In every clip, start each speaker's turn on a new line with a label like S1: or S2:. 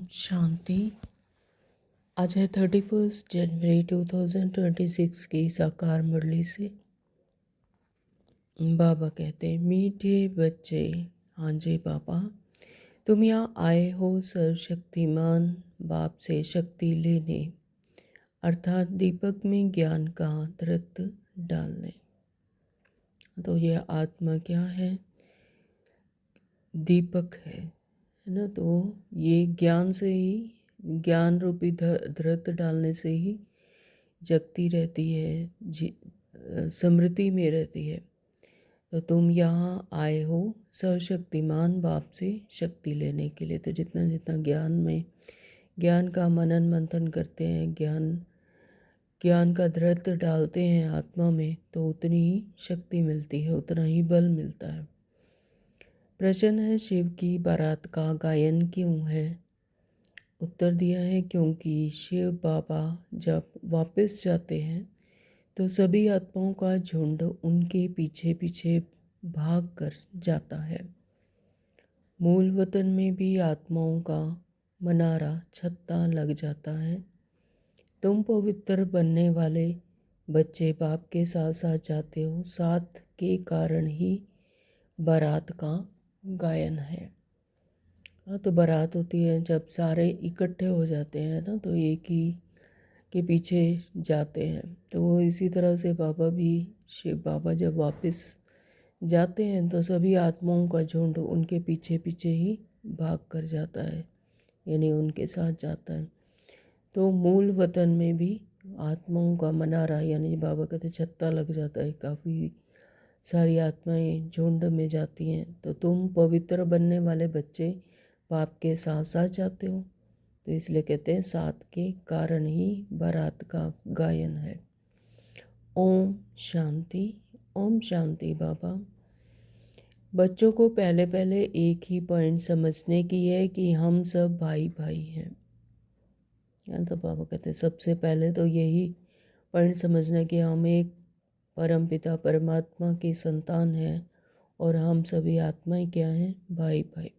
S1: शांति। आज है 31 जनवरी 2026 की साकार मुरली से। बाबा कहते हैं, मीठे बच्चे, हाँ जी बाबा, तुम यहाँ आए हो सर्वशक्तिमान बाप से शक्ति लेने, अर्थात दीपक में ज्ञान का दृत डालने। तो यह आत्मा क्या है? दीपक है ना। तो ये ज्ञान से ही, ज्ञान रूपी धृत डालने से ही जगती रहती है, समृद्धि में रहती है। तो तुम यहाँ आए हो सर्वशक्तिमान बाप से शक्ति लेने के लिए। तो जितना जितना ज्ञान का मनन मंथन करते हैं, ज्ञान का धृत डालते हैं आत्मा में, तो उतनी ही शक्ति मिलती है, उतना ही बल मिलता है। प्रश्न है, शिव की बारात का गायन क्यों है? उत्तर दिया है, क्योंकि शिव बाबा जब वापस जाते हैं तो सभी आत्माओं का झुंड उनके पीछे पीछे भाग कर जाता है। मूल वतन में भी आत्माओं का मनारा छत्ता लग जाता है। तुम पवित्र बनने वाले बच्चे बाप के साथ साथ जाते हो, साथ के कारण ही बारात का गायन है। हाँ, तो बारात होती है जब सारे इकट्ठे हो जाते हैं ना, तो एक ही के पीछे जाते हैं। तो वो इसी तरह से बाबा भी, शिव बाबा जब वापस जाते हैं तो सभी आत्माओं का झुंड उनके पीछे पीछे ही भाग कर जाता है, यानी उनके साथ जाता है। तो मूल वतन में भी आत्माओं का मनारा, यानी बाबा कहते छत्ता लग जाता है। काफ़ी सारी आत्माएं झुंड में जाती हैं। तो तुम पवित्र बनने वाले बच्चे बाप के साथ साथ जाते हो, तो इसलिए कहते हैं साथ के कारण ही बारात का गायन है। ओम शांति। ओम शांति। बाबा, बच्चों को पहले पहले एक ही पॉइंट समझने की है कि हम सब भाई भाई हैं। तो बाबा कहते हैं सबसे पहले तो यही पॉइंट समझना कि हम एक परमपिता परमात्मा की संतान हैं और हम सभी आत्माएं क्या हैं? भाई भाई।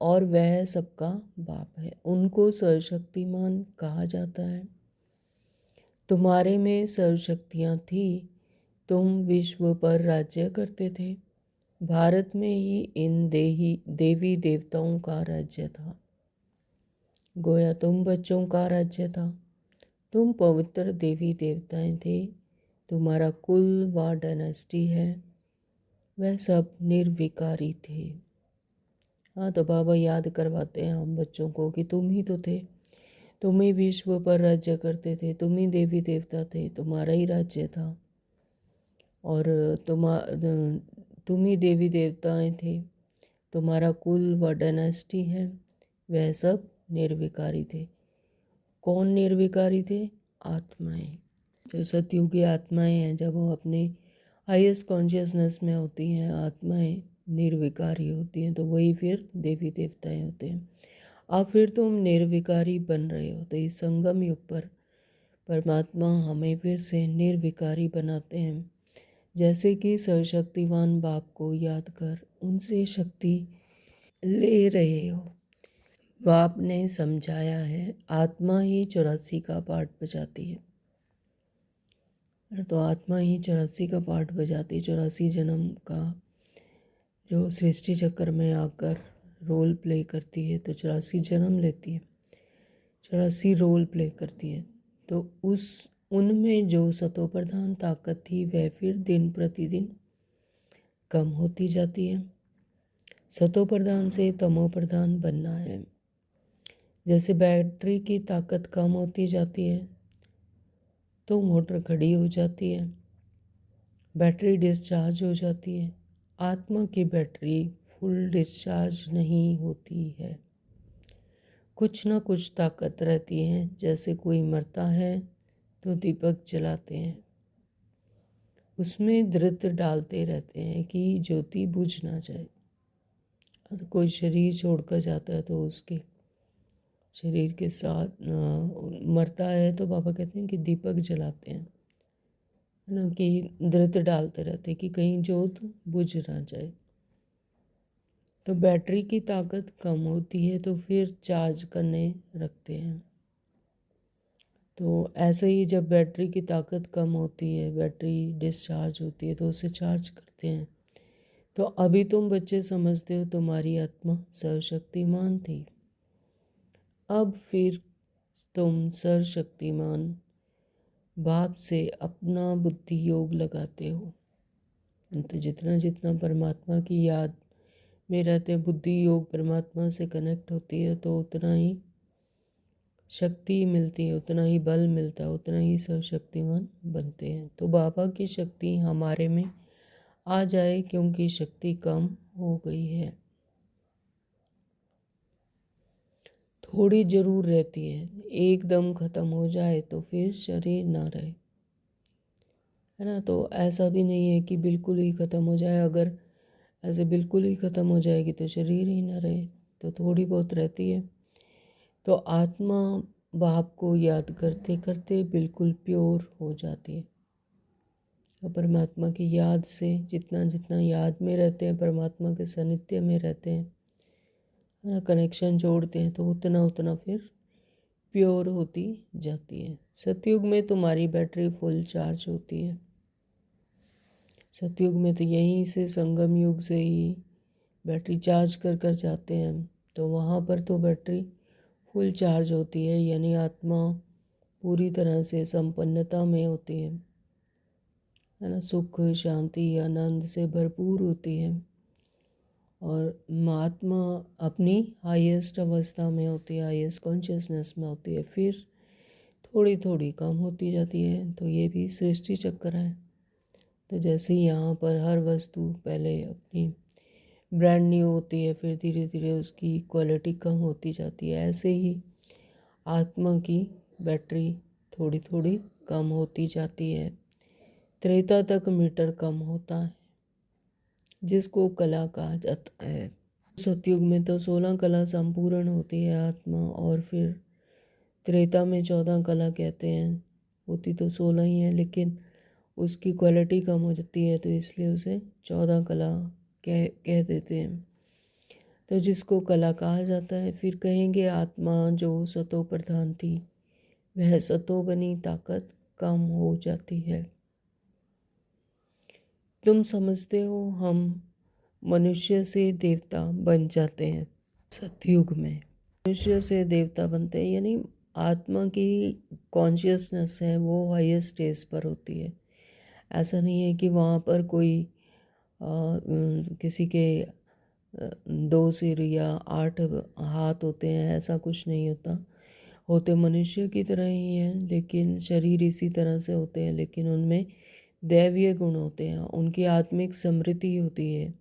S1: और वह सबका बाप है। उनको सर्वशक्तिमान कहा जाता है। तुम्हारे में सर्वशक्तियाँ थी, तुम विश्व पर राज्य करते थे। भारत में ही इन देवी देवताओं का राज्य था। गोया तुम बच्चों का राज्य था। तुम पवित्र देवी देवताएं थे। तुम्हारा कुल व डायनेस्टी है, वह सब निर्विकारी थे। हाँ, तो बाबा याद करवाते हैं हम बच्चों को कि तुम ही तो थे, तुम ही विश्व पर राज्य करते थे, तुम ही देवी देवता थे, तुम्हारा ही राज्य था। और तुम ही देवी देवताएं थे, तुम्हारा कुल व डायनेस्टी है, वह सब निर्विकारी थे। कौन निर्विकारी थे? आत्माएं। जो सतयुगी आत्माएं हैं, जब वो अपने हाईएस्ट कॉन्शियसनेस में होती हैं, आत्माएं निर्विकारी होती हैं, तो वही फिर देवी देवताएं होते हैं। अब फिर तुम निर्विकारी बन रहे हो। तो इस संगम युग पर परमात्मा हमें फिर से निर्विकारी बनाते हैं। जैसे कि सर्वशक्तिवान बाप को याद कर उनसे शक्ति ले रहे हो। बाप ने समझाया है, आत्मा ही 84 का पाठ बजाती है। तो आत्मा ही 84 का पाठ बजाती है। 84 जन्म का जो सृष्टि चक्र में आकर रोल प्ले करती है, तो 84 जन्म लेती है, 84 रोल प्ले करती है। तो उनमें जो सतो प्रधान ताकत थी, वह फिर दिन प्रतिदिन कम होती जाती है। सतो प्रधान से तमो प्रधान बनना है। जैसे बैटरी की ताकत कम होती जाती है तो मोटर खड़ी हो जाती है, बैटरी डिस्चार्ज हो जाती है। आत्मा की बैटरी फुल डिस्चार्ज नहीं होती है, कुछ ना कुछ ताकत रहती है। जैसे कोई मरता है तो दीपक जलाते हैं, उसमें धृत डालते रहते हैं कि ज्योति बुझ ना जाए। और कोई शरीर छोड़कर जाता है तो उसके शरीर के साथ मरता है, तो बाबा कहते हैं कि दीपक जलाते हैं ना, कि धृत डालते रहते हैं कि कहीं ज्योत बुझ ना जाए। तो बैटरी की ताकत कम होती है तो फिर चार्ज करने रखते हैं। तो ऐसे ही जब बैटरी की ताकत कम होती है, बैटरी डिस्चार्ज होती है, तो उसे चार्ज करते हैं। तो अभी तुम बच्चे समझते हो तुम्हारी आत्मा सर्वशक्तिमान थी, अब फिर तुम सर्वशक्तिमान बाप से अपना बुद्धि योग लगाते हो। तो जितना जितना परमात्मा की याद में रहते हैं, बुद्धि योग परमात्मा से कनेक्ट होती है, तो उतना ही शक्ति मिलती है, उतना ही बल मिलता है, उतना ही सर्वशक्तिमान बनते हैं। तो बाबा की शक्ति हमारे में आ जाए, क्योंकि शक्ति कम हो गई है, थोड़ी जरूर रहती है। एकदम ख़त्म हो जाए तो फिर शरीर ना रहे, है ना। तो ऐसा भी नहीं है कि बिल्कुल ही ख़त्म हो जाए। अगर ऐसे बिल्कुल ही ख़त्म हो जाएगी तो शरीर ही ना रहे, तो थोड़ी बहुत रहती है। तो आत्मा बाप को याद करते करते बिल्कुल प्योर हो जाती है। और परमात्मा की याद से जितना जितना याद में रहते हैं, परमात्मा के सानिध्य में रहते हैं, है ना, कनेक्शन जोड़ते हैं, तो उतना उतना फिर प्योर होती जाती है। सतयुग में तुम्हारी बैटरी फुल चार्ज होती है। सतयुग में तो यहीं से संगम युग से ही बैटरी चार्ज कर कर जाते हैं हम, तो वहाँ पर तो बैटरी फुल चार्ज होती है, यानी आत्मा पूरी तरह से संपन्नता में होती है ना, सुख शांति आनंद से भरपूर होती है। और आत्मा अपनी हाईएस्ट अवस्था में होती है, हाईएस्ट कॉन्शियसनेस में होती है, फिर थोड़ी थोड़ी कम होती जाती है। तो ये भी सृष्टि चक्र है। तो जैसे ही यहाँ पर हर वस्तु पहले अपनी ब्रांड न्यू होती है, फिर धीरे धीरे उसकी क्वालिटी कम होती जाती है, ऐसे ही आत्मा की बैटरी थोड़ी थोड़ी कम होती जाती है। त्रेता तक मीटर कम होता है, जिसको कला कहा जाता है। सतयुग में तो 16 कला संपूर्ण होती है आत्मा, और फिर त्रेता में 14 कला कहते हैं। होती तो 16 ही है, लेकिन उसकी क्वालिटी कम हो जाती है, तो इसलिए उसे 14 कला कह देते हैं। तो जिसको कला कहा जाता है, फिर कहेंगे आत्मा जो सतो प्रधान थी, वह सतो बनी ताकत कम हो जाती है। तुम समझते हो हम मनुष्य से देवता बन जाते हैं सतयुग में। मनुष्य से देवता बनते हैं, यानी आत्मा की कॉन्शियसनेस है वो हाईएस्ट स्टेज पर होती है। ऐसा नहीं है कि वहाँ पर कोई किसी के 2 सिर या 8 हाथ होते हैं, ऐसा कुछ नहीं होता। होते मनुष्य की तरह ही हैं, लेकिन शरीर इसी तरह से होते हैं, लेकिन उनमें दैवीय गुण होते हैं, उनकी आत्मिक समृद्धि होती है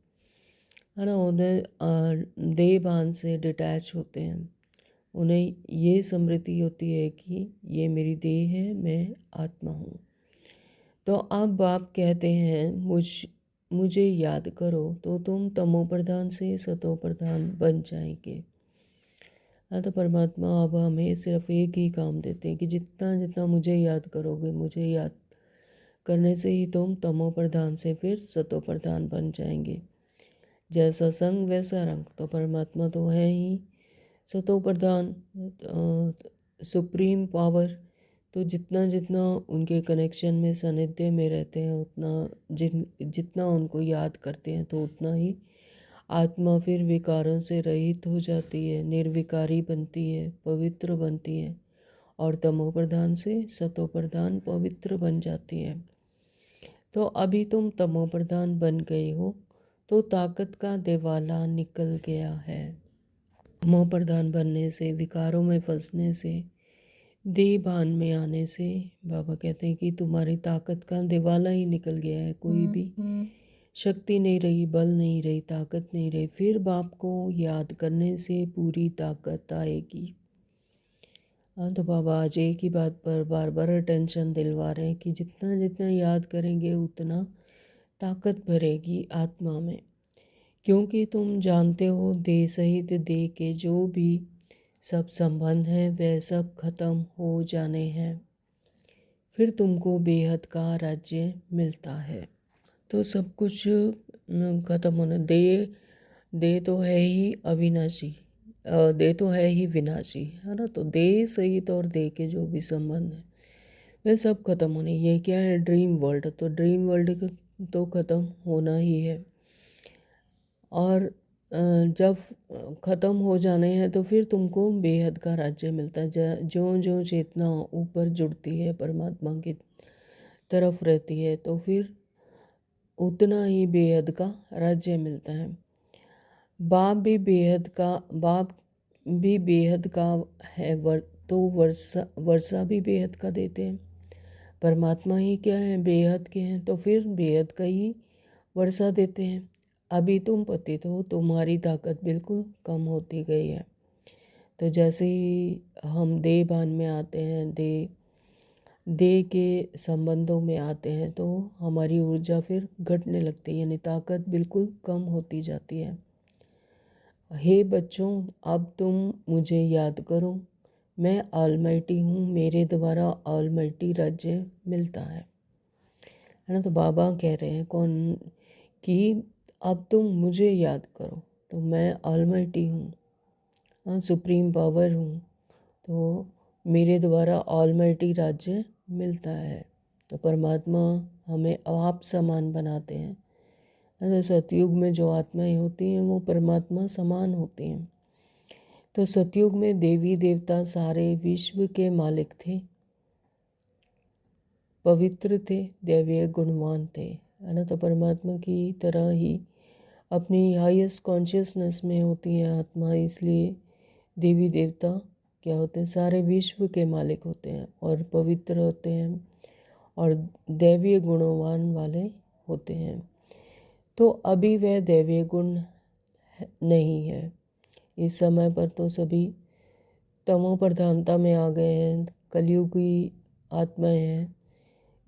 S1: ना। उन्हें देह भान से डिटैच होते हैं, उन्हें ये समृद्धि होती है कि ये मेरी देह है, मैं आत्मा हूँ। तो अब आप कहते हैं मुझे याद करो, तो तुम तमो प्रधान से सतो प्रधान बन जाएंगे। तो परमात्मा अब हमें सिर्फ एक ही काम देते हैं कि जितना जितना मुझे याद करोगे, मुझे याद करने से ही तुम तमो प्रधान से फिर सतो प्रधान बन जाएंगे। जैसा संग वैसा रंग, तो परमात्मा तो है ही सतो प्रधान, सुप्रीम पावर। तो जितना जितना उनके कनेक्शन में सानिध्य में रहते हैं, उतना जितना उनको याद करते हैं, तो उतना ही आत्मा फिर विकारों से रहित हो जाती है, निर्विकारी बनती है, पवित्र बनती है, और तमो प्रधान से सतो प्रधान पवित्र बन जाती है। तो अभी तुम तमो प्रधान बन गए हो, तो ताकत का दिवाला निकल गया है। तमो प्रधान बनने से, विकारों में फंसने से, देह भान में आने से, बाबा कहते हैं कि तुम्हारी ताकत का दिवाला ही निकल गया है। कोई भी शक्ति नहीं रही, बल नहीं रही, ताकत नहीं रही। फिर बाप को याद करने से पूरी ताकत आएगी। हाँ, तो बाबा आज एक ही बात पर बार बार अटेंशन दिलवा रहे हैं कि जितना जितना याद करेंगे उतना ताकत भरेगी आत्मा में, क्योंकि तुम जानते हो देह सहित देह के जो भी सब संबंध हैं वह सब खत्म हो जाने हैं, फिर तुमको बेहद का राज्य मिलता है। तो सब कुछ खत्म होना, देह देह तो है ही अविनाशी, देह तो है ही विनाशी, है ना। तो देह सहित और देह के जो भी संबंध है वे सब खत्म होने। ये क्या है, ड्रीम वर्ल्ड। तो ड्रीम वर्ल्ड तो खत्म होना ही है। और जब ख़त्म हो जाने हैं तो फिर तुमको बेहद का राज्य मिलता है। जो जो चेतना ऊपर जुड़ती है, परमात्मा की तरफ रहती है, तो फिर उतना ही बेहद का राज्य मिलता है। बाप भी बेहद का है, तो वर्षा भी बेहद का देते हैं। परमात्मा ही क्या है, बेहद के हैं, तो फिर बेहद का ही वर्षा देते हैं। अभी तुम पतित हो, तुम्हारी ताकत बिल्कुल कम होती गई है। तो जैसे ही हम देह भान में आते हैं, देह के संबंधों में आते हैं, तो हमारी ऊर्जा फिर घटने लगती है, यानी ताकत बिल्कुल कम होती जाती है। हे बच्चों, अब तुम मुझे याद करो, मैं ऑलमाइटी हूँ, मेरे द्वारा ऑलमाइटी राज्य मिलता है ना। तो बाबा कह रहे हैं कौन कि अब तुम मुझे याद करो, तो मैं ऑलमाइटी हूँ, हाँ, सुप्रीम पावर हूँ, तो मेरे द्वारा ऑलमाइटी राज्य मिलता है। तो परमात्मा हमें आप समान बनाते हैं। तो सतयुग में जो आत्माएं होती हैं वो परमात्मा समान होती हैं। तो सतयुग में देवी देवता सारे विश्व के मालिक थे, पवित्र थे, दैवीय गुणवान थे, है ना। तो परमात्मा की तरह ही अपनी हाईएस्ट कॉन्शियसनेस में होती हैं आत्मा, इसलिए देवी देवता क्या होते हैं, सारे विश्व के मालिक होते हैं और पवित्र होते हैं और दैवीय गुणवान वाले होते हैं। तो अभी वह दैवीय गुण नहीं है। इस समय पर तो सभी तमो प्रधानता में आ गए हैं, कलयुगी आत्माएं हैं,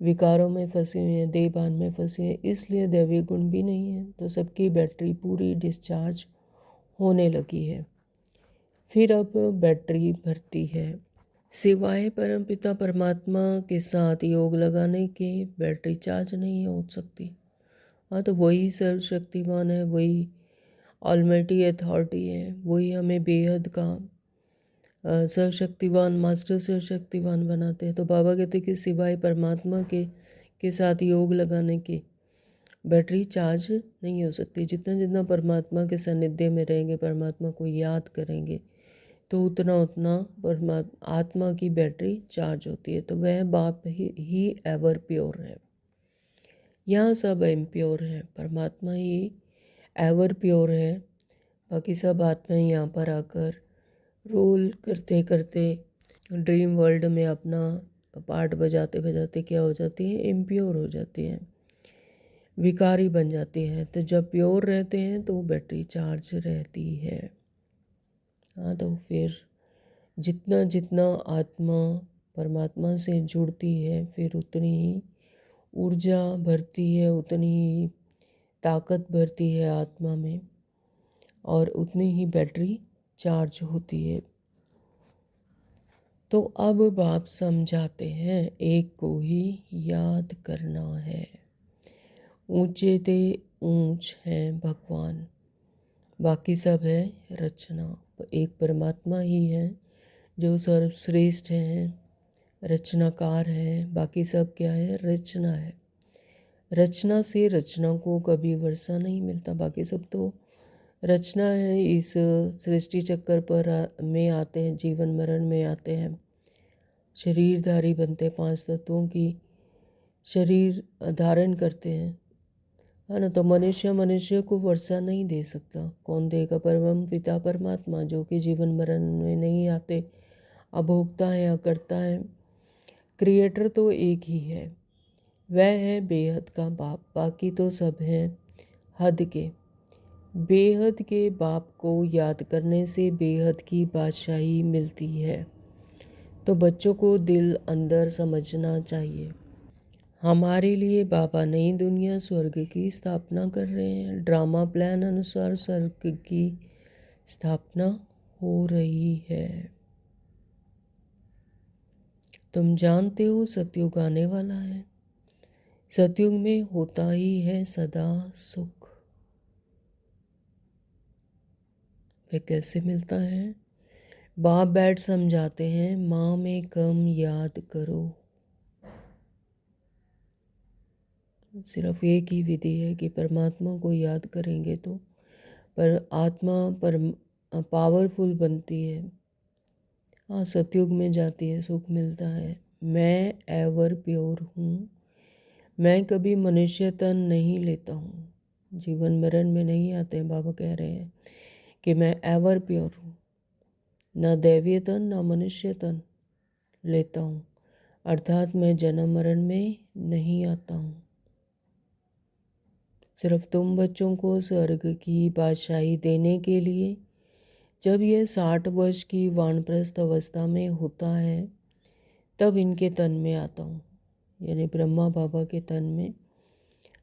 S1: विकारों में फंसी हुई हैं, देहभान में फंसी हैं, इसलिए दैवीय गुण भी नहीं है। तो सबकी बैटरी पूरी डिस्चार्ज होने लगी है। फिर अब बैटरी भरती है। सिवाय परमपिता परमात्मा के साथ योग लगाने के बैटरी चार्ज नहीं हो सकती। हाँ, तो वही सर्वशक्तिमान है, वही ऑलमाइटी अथॉरिटी है, वही हमें बेहद का सर्वशक्तिवान, मास्टर सर्वशक्तिवान बनाते हैं। तो बाबा कहते हैं कि सिवाय परमात्मा के साथ योग लगाने के बैटरी चार्ज नहीं हो सकती। जितना जितना परमात्मा के सानिध्य में रहेंगे, परमात्मा को याद करेंगे, तो उतना उतना आत्मा की बैटरी चार्ज होती है। तो वह बाप ही एवर प्योर है। यहाँ सब इम्प्योर है, परमात्मा ही एवर प्योर है। बाकी सब आत्माएं यहाँ पर आकर रोल करते करते ड्रीम वर्ल्ड में अपना पार्ट बजाते बजाते क्या हो जाती है, इम्प्योर हो जाती है, विकारी बन जाती है। तो जब प्योर रहते हैं तो बैटरी चार्ज रहती है। हाँ, तो फिर जितना जितना आत्मा परमात्मा से जुड़ती है, फिर उतनी ही ऊर्जा भरती है, उतनी ही ताकत भरती है आत्मा में और उतनी ही बैटरी चार्ज होती है। तो अब बाप समझाते हैं, एक को ही याद करना है। ऊंचे ते ऊंच हैं भगवान, बाकी सब है रचना। एक परमात्मा ही है जो सर्वश्रेष्ठ हैं, रचनाकार है, बाकी सब क्या है, रचना है। रचना से रचना को कभी वर्षा नहीं मिलता, बाकी सब तो रचना है। इस सृष्टि चक्कर पर में आते हैं, जीवन मरण में आते हैं, शरीरधारी बनते हैं, 5 तत्वों की शरीर धारण करते हैं, है ना। तो मनुष्य को वर्षा नहीं दे सकता, कौन देगा, परम पिता परमात्मा, जो कि जीवन मरण में नहीं आते, अभोक्ता है, अकर्ता है। क्रिएटर तो एक ही है, वह है बेहद का बाप, बाकी तो सब हैं हद के। बेहद के बाप को याद करने से बेहद की बादशाही मिलती है। तो बच्चों को दिल अंदर समझना चाहिए, हमारे लिए बाबा नई दुनिया स्वर्ग की स्थापना कर रहे हैं। ड्रामा प्लान अनुसार स्वर्ग की स्थापना हो रही है। तुम जानते हो सतयुग आने वाला है, सतयुग में होता ही है सदा सुख। वह कैसे मिलता है? बाप बैठ समझाते हैं, माँ में कम याद करो। सिर्फ एक ही विधि है कि परमात्मा को याद करेंगे तो पर आत्मा पर पावरफुल बनती है। हाँ, सतयुग में जाती है, सुख मिलता है। मैं एवर प्योर हूँ। मैं कभी मनुष्य तन नहीं लेता हूँ। जीवन मरण में नहीं आते हैं। बाबा कह रहे हैं कि मैं एवर प्योर हूँ, ना दैवीय तन ना मनुष्य तन लेता हूँ, अर्थात मैं जन्म मरण में नहीं आता हूँ। सिर्फ तुम बच्चों को स्वर्ग की बादशाही देने के लिए जब यह 60 वर्ष की वानप्रस्थ अवस्था में होता है तब इनके तन में आता हूँ। यानी ब्रह्मा बाबा के तन में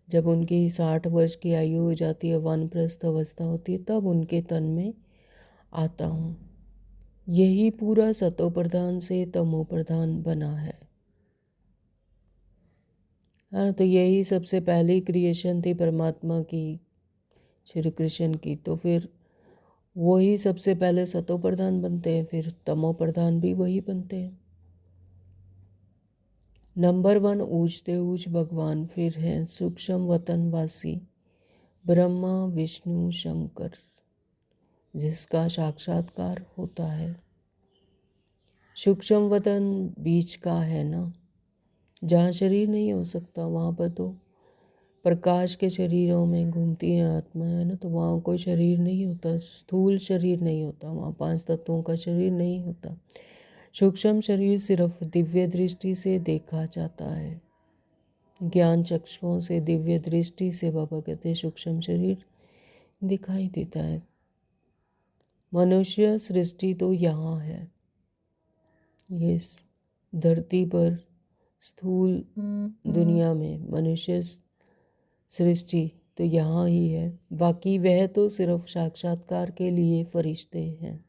S1: जब उनकी 60 वर्ष की आयु हो जाती है, वानप्रस्थ अवस्था होती है, तब उनके तन में आता हूँ। यही पूरा सतो प्रधान से तमो प्रधान बना है। हाँ, तो यही सबसे पहली क्रिएशन थी परमात्मा की, श्री कृष्ण की। तो फिर वही सबसे पहले सतो प्रधान बनते हैं, फिर तमो प्रधान भी वही बनते हैं। नंबर 1 ऊंचते ऊंच भगवान फिर हैं सूक्ष्म वतनवासी ब्रह्मा विष्णु शंकर, जिसका साक्षात्कार होता है। सूक्ष्म वतन बीच का है ना, जहाँ शरीर नहीं हो सकता, वहाँ पर तो प्रकाश के शरीरों में घूमती है आत्मा, है ना। तो वहाँ कोई शरीर नहीं होता, स्थूल शरीर नहीं होता, वहाँ 5 तत्वों का शरीर नहीं होता। सूक्ष्म शरीर सिर्फ दिव्य दृष्टि से देखा जाता है। ज्ञान चक्षुओं से, दिव्य दृष्टि से बाबा कहते हैं सूक्ष्म शरीर दिखाई देता है। मनुष्य सृष्टि तो यहाँ है, ये धरती पर स्थूल दुनिया में मनुष्य सृष्टि तो यहाँ ही है। बाकी वह तो सिर्फ साक्षात्कार के लिए फरिश्ते हैं।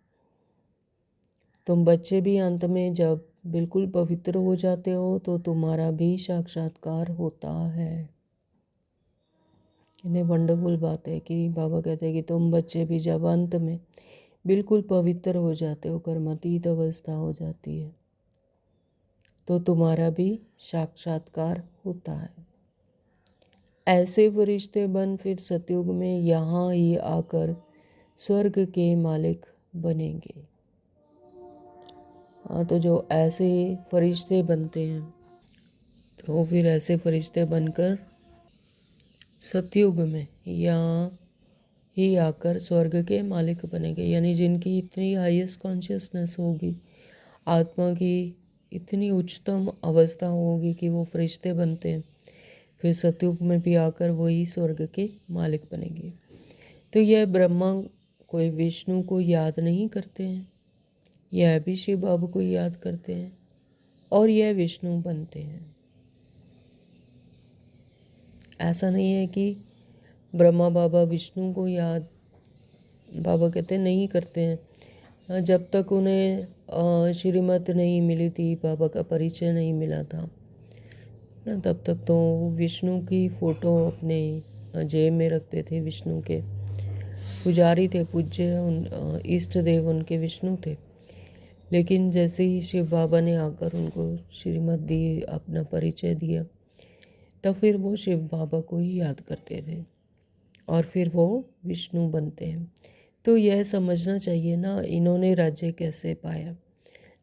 S1: तुम बच्चे भी अंत में जब बिल्कुल पवित्र हो जाते हो तो तुम्हारा भी साक्षात्कार होता है। कितनी वंडरफुल बात है कि बाबा कहते हैं कि तुम बच्चे भी जब अंत में बिल्कुल पवित्र हो जाते हो, कर्मातीत अवस्था हो जाती है, तो तुम्हारा भी साक्षात्कार होता है। ऐसे फरिश्ते बन फिर सतयुग में यहाँ ही आकर स्वर्ग के मालिक बनेंगे। हाँ, तो जो ऐसे फरिश्ते बनते हैं तो फिर ऐसे फरिश्ते बनकर सतयुग में यहाँ ही आकर स्वर्ग के मालिक बनेंगे। यानी जिनकी इतनी हाईएस्ट कॉन्शियसनेस होगी, आत्मा की इतनी उच्चतम अवस्था होगी कि वो फरिश्ते बनते हैं, फिर सतयुग में भी आकर वही स्वर्ग के मालिक बनेंगे। तो यह ब्रह्मा कोई विष्णु को याद नहीं करते हैं, यह भी शिव बाबा को याद करते हैं और यह विष्णु बनते हैं। ऐसा नहीं है कि ब्रह्मा बाबा विष्णु को याद बाबा कहते नहीं करते हैं। जब तक उन्हें श्रीमत नहीं मिली थी, बाबा का परिचय नहीं मिला था ना, तब तक तो विष्णु की फ़ोटो अपने जेब में रखते थे। विष्णु के पुजारी थे, पूज्य इष्ट देव उनके विष्णु थे। लेकिन जैसे ही शिव बाबा ने आकर उनको श्रीमत दी, अपना परिचय दिया, तब फिर वो शिव बाबा को ही याद करते थे और फिर वो विष्णु बनते हैं। तो यह समझना चाहिए ना, इन्होंने राज्य कैसे पाया।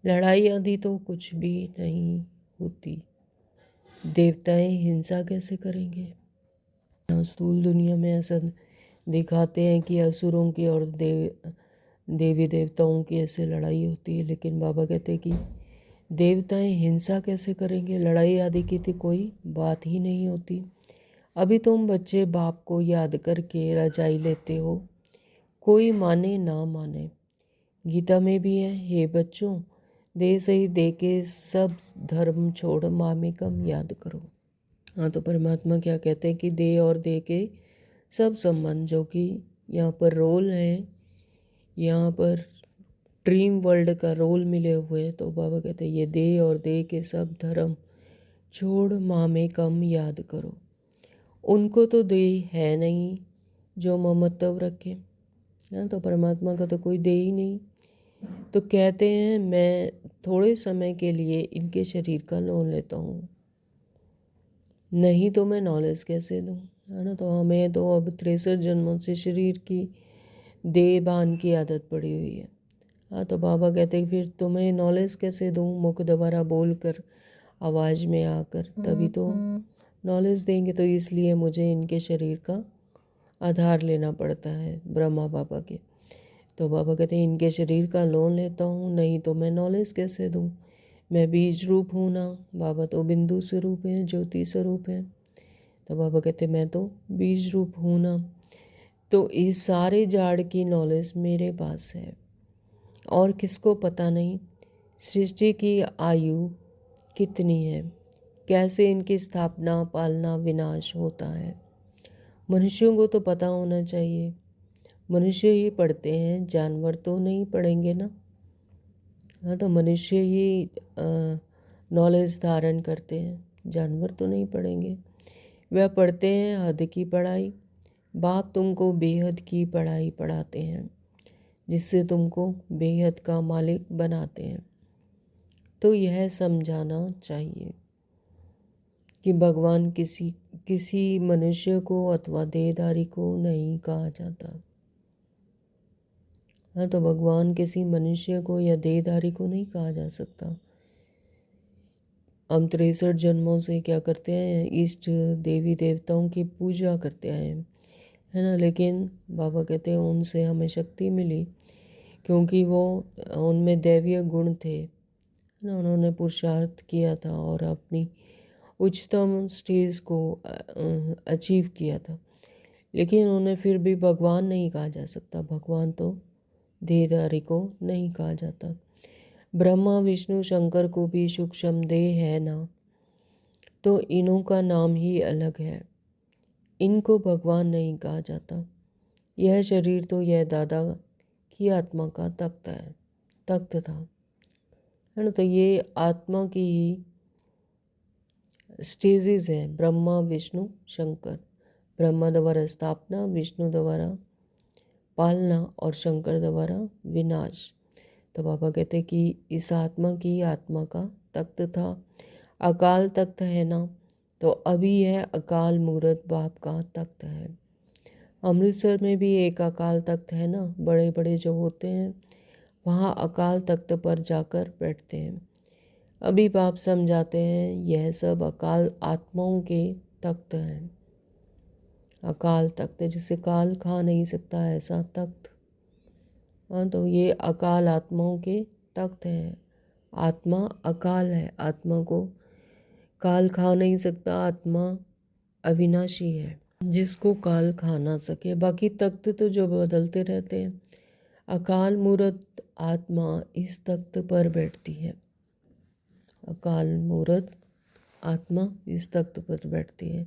S1: लड़ाई आदि तो कुछ भी नहीं होती। देवताएं हिंसा कैसे करेंगे। स्थूल दुनिया में ऐसा दिखाते हैं कि असुरों की और देवी देवताओं की ऐसे लड़ाई होती है, लेकिन बाबा कहते हैं कि देवताएं हिंसा कैसे करेंगे। लड़ाई आदि की तो कोई बात ही नहीं होती। अभी तुम बच्चे बाप को याद करके रजाई लेते हो, कोई माने ना माने। गीता में भी है, हे बच्चों दे सही दे के सब धर्म छोड़ मामेकम याद करो। हाँ, तो परमात्मा क्या कहते हैं कि दे और दे के सब संबंध, जो कि यहाँ पर रोल है, यहाँ पर ड्रीम वर्ल्ड का रोल मिले हुए हैं। तो बाबा कहते हैं ये दे और दे के सब धर्म छोड़ मामेकम याद करो। उनको तो दे है नहीं जो ममत्व रखे, हाँ, तो परमात्मा का तो कोई दे ही नहीं। तो कहते हैं मैं थोड़े समय के लिए इनके शरीर का लोन लेता हूँ, नहीं तो मैं नॉलेज कैसे दूँ, है ना। तो हमें तो अब 63 जन्मों से शरीर की देह भान की आदत पड़ी हुई है। हाँ, तो बाबा कहते हैं फिर तुम्हें नॉलेज कैसे दूँ, मुख द्वारा बोल कर, आवाज़ में आकर, तभी तो नॉलेज देंगे। तो इसलिए मुझे इनके शरीर का आधार लेना पड़ता है, ब्रह्मा बाबा के। तो बाबा कहते हैं इनके शरीर का लोन लेता हूँ, नहीं तो मैं नॉलेज कैसे दूँ। मैं बीज रूप हूँ ना, बाबा तो बिंदु स्वरूप है, ज्योति स्वरूप है। तो बाबा कहते मैं तो बीज रूप हूँ ना। तो इस सारे जाड़ की नॉलेज मेरे पास है, और किसको पता नहीं सृष्टि की आयु कितनी है, कैसे इनकी स्थापना, पालना, विनाश होता है। मनुष्यों को तो पता होना चाहिए, मनुष्य ही पढ़ते हैं, जानवर तो नहीं पढ़ेंगे ना। हाँ, तो मनुष्य ही नॉलेज धारण करते हैं, जानवर तो नहीं पढ़ेंगे। वह पढ़ते हैं हद की पढ़ाई, बाप तुमको बेहद की पढ़ाई पढ़ाते हैं, जिससे तुमको बेहद का मालिक बनाते हैं। तो यह समझाना चाहिए कि भगवान किसी मनुष्य को अथवा देहधारी को नहीं कहा जाता। हाँ, तो भगवान किसी मनुष्य को या देहधारी को नहीं कहा जा सकता। हम 63 जन्मों से क्या करते हैं, इष्ट देवी देवताओं की पूजा करते आए हैं, है ना। लेकिन बाबा कहते हैं उनसे हमें शक्ति मिली, क्योंकि वो उनमें दैवीय गुण थे, है ना। उन्होंने पुरुषार्थ किया था और अपनी उच्चतम स्टेज को अचीव किया था। लेकिन उन्हें फिर भी भगवान नहीं कहा जा सकता, भगवान तो देहधारी को नहीं कहा जाता। ब्रह्मा विष्णु शंकर को भी सूक्ष्म देह है ना, तो इन्हों का नाम ही अलग है, इनको भगवान नहीं कहा जाता। यह शरीर तो यह दादा की आत्मा का तख्त था, है ना। तो ये आत्मा की ही स्टेजेस हैं, ब्रह्मा विष्णु शंकर। ब्रह्मा द्वारा स्थापना, विष्णु द्वारा पालना और शंकर द्वारा विनाश। तो बाबा कहते कि इस आत्मा का तख्त था। अकाल तख्त है ना, तो अभी यह अकाल मूर्त बाप का तख्त है। अमृतसर में भी एक अकाल तख्त है ना, बड़े बड़े जो होते हैं वहाँ अकाल तख्त पर जाकर बैठते हैं। अभी बाप समझाते हैं यह सब अकाल आत्माओं के तख्त हैं। अकाल तख्त जिसे काल खा नहीं सकता, ऐसा तख्त। हाँ, तो ये अकाल आत्माओं के तख्त हैं। आत्मा अकाल है, आत्मा को काल खा नहीं सकता, आत्मा अविनाशी है जिसको काल खा ना सके। बाकी तख्त तो जो बदलते रहते हैं, अकाल मूर्त आत्मा इस तख्त पर बैठती है। अकाल मूर्त आत्मा इस तख्त पर बैठती है।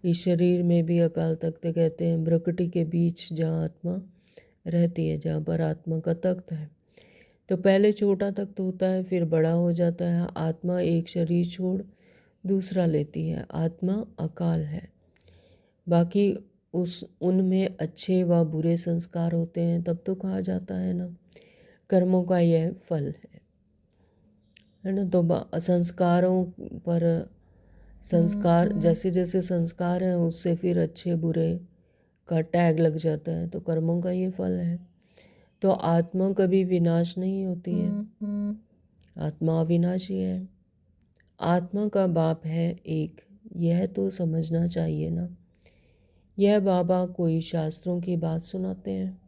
S1: इस शरीर में भी अकाल तख्त कहते हैं, भ्रकुटी के बीच जहाँ आत्मा रहती है, जहाँ पर आत्मा का तख्त है। तो पहले छोटा तख्त होता है, फिर बड़ा हो जाता है। आत्मा एक शरीर छोड़ दूसरा लेती है, आत्मा अकाल है। बाकी उनमें अच्छे व बुरे संस्कार होते हैं, तब तो कहा जाता है ना कर्मों का यह फल है ना। तो संस्कारों पर संस्कार, जैसे जैसे संस्कार हैं उससे फिर अच्छे बुरे का टैग लग जाता है, तो कर्मों का ये फल है। तो आत्मा कभी विनाश नहीं होती है, आत्मा अविनाशी है। आत्मा का बाप है एक, यह तो समझना चाहिए ना। यह बाबा कोई शास्त्रों की बात सुनाते हैं,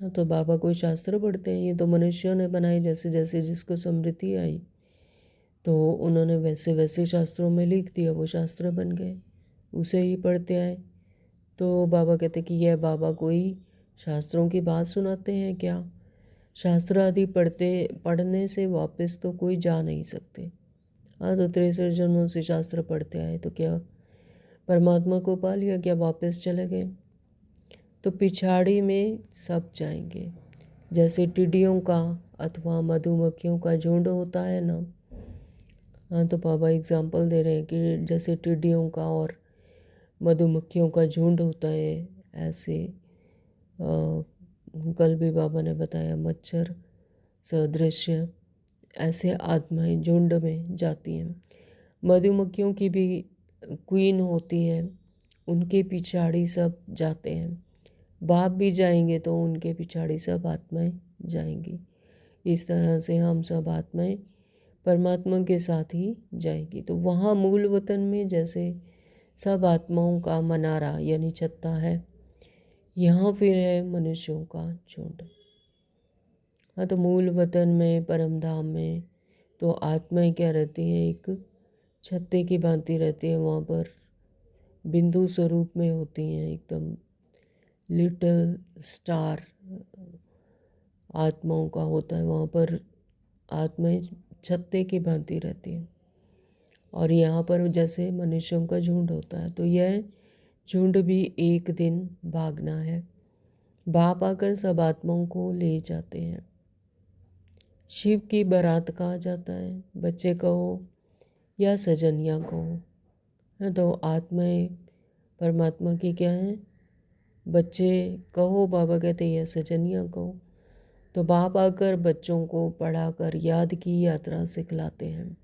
S1: तो बाबा कोई शास्त्र पढ़ते हैं, ये तो मनुष्यों ने बनाए। जैसे जैसे जिसको समृद्धि आई तो उन्होंने वैसे वैसे शास्त्रों में लिख दिया, वो शास्त्र बन गए, उसे ही पढ़ते आए। तो बाबा कहते कि यह बाबा कोई शास्त्रों की बात सुनाते हैं क्या। शास्त्र आदि पढ़ने से वापस तो कोई जा नहीं सकते। हाँ, तो 63 जन्मों से शास्त्र पढ़ते आए, तो क्या परमात्मा को पा लिया, क्या वापस चले गए। तो पिछाड़ी में सब जाएंगे। जैसे टिड्डियों का अथवा मधुमक्खियों का झुंड होता है ना। हाँ, तो बाबा एग्जाम्पल दे रहे हैं कि जैसे टिड्डियों का और मधुमक्खियों का झुंड होता है, ऐसे कल भी बाबा ने बताया मच्छर सदृश्य ऐसे आत्माएं झुंड में जाती हैं। मधुमक्खियों की भी क्वीन होती है, उनके पिछाड़ी सब जाते हैं। बाप भी जाएंगे तो उनके पिछाड़ी सब आत्माएं जाएंगी। इस तरह से हम सब आत्माएं परमात्मा के साथ ही जाएंगी। तो वहाँ मूल वतन में जैसे सब आत्माओं का मनारा यानी छत्ता है, यहाँ फिर है मनुष्यों का झुंड। हाँ, तो मूल वतन में परम धाम में तो आत्माएं क्या रहती हैं, एक छत्ते की भांति रहती है। वहाँ पर बिंदु स्वरूप में होती हैं, एकदम लिटिल स्टार आत्माओं का होता है। वहाँ पर आत्माएं छत्ते की भांति रहती हैं। और यहाँ पर जैसे मनुष्यों का झुंड होता है, तो यह झुंड भी एक दिन भागना है। बाप आकर सब आत्माओं को ले जाते हैं। शिव की बारात कहा जाता है, बच्चे कहो या सजनिया कहो, है तो आत्माएं परमात्मा की क्या है, बच्चे कहो बाबा कहते हैं, या सजनिया कहो। तो बाप आकर बच्चों को पढ़ाकर याद की यात्रा सिखलाते हैं।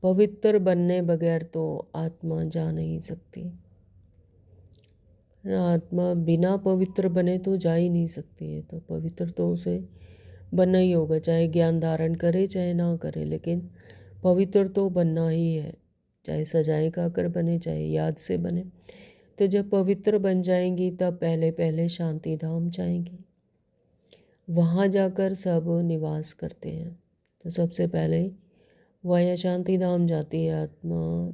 S1: पवित्र बनने बगैर तो आत्मा जा नहीं सकती। आत्मा बिना पवित्र बने तो जा ही नहीं सकती है। तो पवित्र तो उसे बनना ही होगा, चाहे ज्ञान धारण करे चाहे ना करे, लेकिन पवित्र तो बनना ही है। चाहे सजाए खाकर बने चाहे याद से बने। तो जब पवित्र बन जाएंगी तब पहले पहले शांति धाम जाएंगी। वहाँ जाकर सब निवास करते हैं। तो सबसे पहले वह शांति धाम जाती है आत्मा